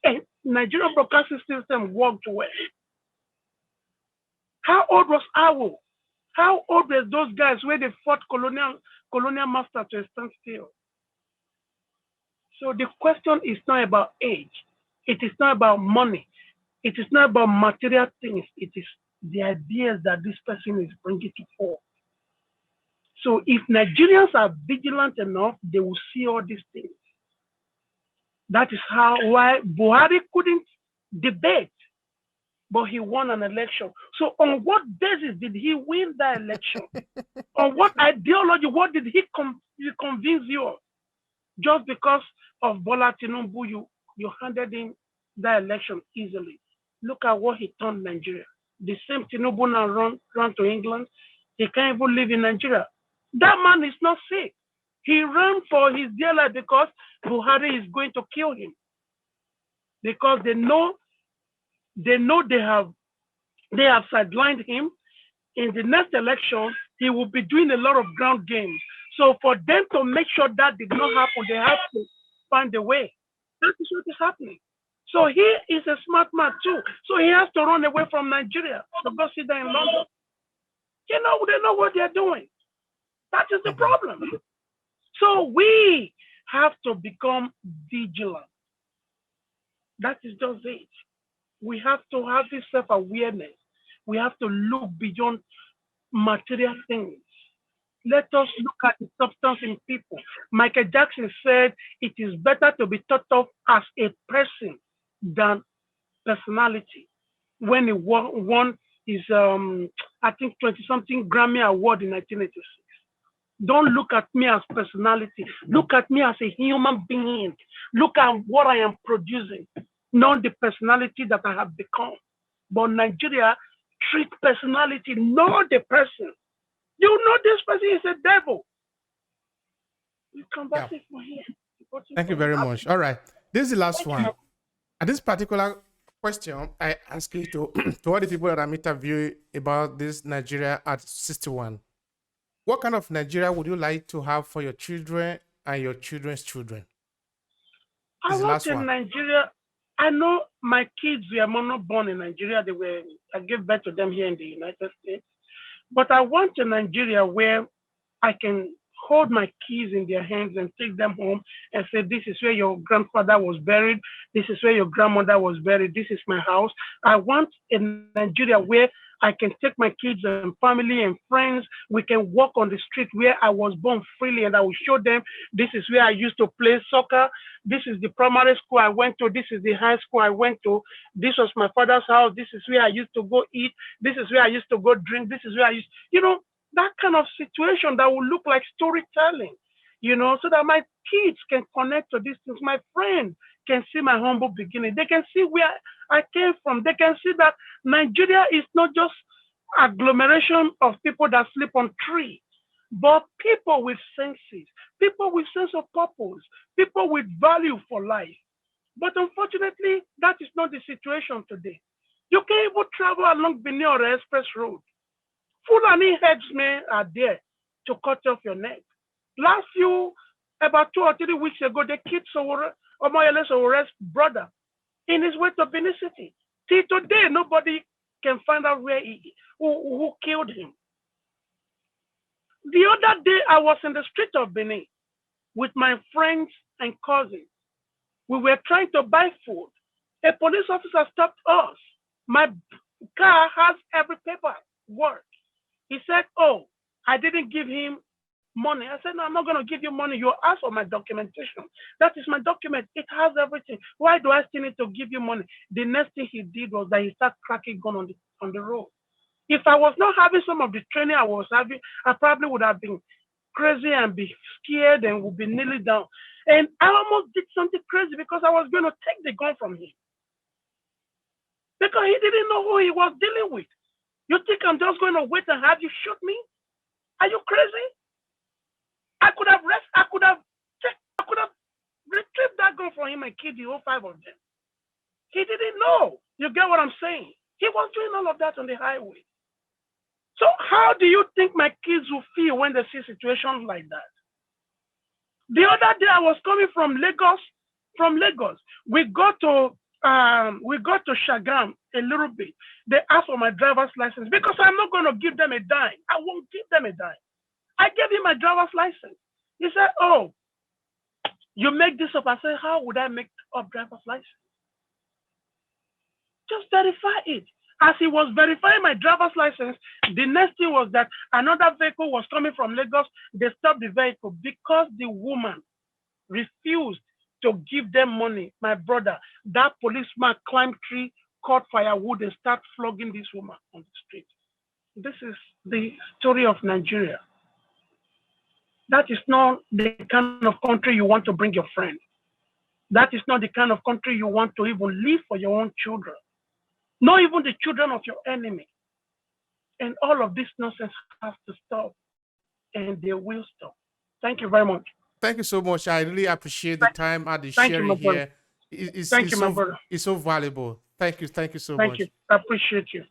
And Nigerian broadcasting system worked well. How old was Awo? How old were those guys where they fought colonial master to a standstill? So the question is not about age. It is not about money. It is not about material things. It is the ideas that this person is bringing to fore. So if Nigerians are vigilant enough, they will see all these things. That is why Buhari couldn't debate, but he won an election. So on what basis did he win that election? On what ideology? What did he convince you of? Just because of Bola Tinubu, you handed in that election easily. Look at what he turned Nigeria. The same Tinubu now run to England. He can't even live in Nigeria. That man is not sick. He ran for his dear life because Buhari is going to kill him. Because they know they have sidelined him. In the next election, he will be doing a lot of ground games. So for them to make sure that did not happen, they have to find a way. That is what is happening. So he is a smart man too. So he has to run away from Nigeria to go sit there in London. They know what they're doing. That is the problem. So we have to become vigilant. That is just it. We have to have this self-awareness. We have to look beyond material things. Let us look at the substance in people. Michael Jackson said it is better to be thought of as a person than personality. When he won his, I think, 20-something Grammy Award in 1986. Don't look at me as personality. Look at me as a human being. Look at what I am producing, not the personality that I have become. But Nigeria treat personality, not the person. You know this person is a devil. You come back from here. Thank you very much. All right. This is the last one. And this particular question, I ask you to all the people that I'm interviewing about this Nigeria at 61. What kind of Nigeria would you like to have for your children and your children's children? I want in Nigeria. I know my kids were not born in Nigeria. I gave birth to them here in the United States. But I want a Nigeria where I can hold my kids in their hands and take them home and say, this is where your grandfather was buried. This is where your grandmother was buried. This is my house. I want a Nigeria where I can take my kids and family and friends. We can walk on the street where I was born freely, and I will show them this is where I used to play soccer. This is the primary school I went to. This is the high school I went to. This was my father's house. This is where I used to go eat. This is where I used to go drink. This is where I used, that kind of situation that will look like storytelling, so that my kids can connect to these things. My friends can see my humble beginning. They can see where I came from. They can see that Nigeria is not just agglomeration of people that sleep on trees, but people with senses, people with sense of purpose, people with value for life. But unfortunately, that is not the situation today. You can't even travel along Benin or Express Road. Fulani headsmen are there to cut off your neck. About 2 or 3 weeks ago, they killed Omoyele Sowore's brother in his way to Benin City. Till today, nobody can find out who killed him. The other day, I was in the street of Benin with my friends and cousins. We were trying to buy food. A police officer stopped us. My car has every paperwork. He said, oh, I didn't give him money. I said, no, I'm not going to give you money. You asked for my documentation. That is my document. It has everything. Why do I still need to give you money? The next thing he did was that he started cracking gun on the road. If I was not having some of the training I was having, I probably would have been crazy and be scared and would be kneeling down. And I almost did something crazy because I was going to take the gun from him. Because he didn't know who he was dealing with. You think I'm just going to wait and have you shoot me? Are you crazy? I could have retrieved that gun from him and killed the whole 5 of them. He didn't know. You get what I'm saying? He was doing all of that on the highway. So how do you think my kids will feel when they see situations like that? The other day I was coming from Lagos. We got to Shagam a little bit. They asked for my driver's license because I'm not going to give them a dime. I won't give them a dime. I gave him my driver's license. He said, "Oh, you make this up." I said, "How would I make up driver's license? Just verify it." As he was verifying my driver's license, the next thing was that another vehicle was coming from Lagos. They stopped the vehicle because the woman refused to give them money. My brother, that policeman climbed tree, caught firewood, and started flogging this woman on the street. This is the story of Nigeria. That is not the kind of country you want to bring your friend. That is not the kind of country you want to even live for your own children. Not even the children of your enemy. And all of this nonsense has to stop. And they will stop. Thank you very much. Thank you so much. I really appreciate the time and the Thank you, sharing my brother. here. Thank you, my brother. It's so valuable. Thank you so much. Thank you. I appreciate you.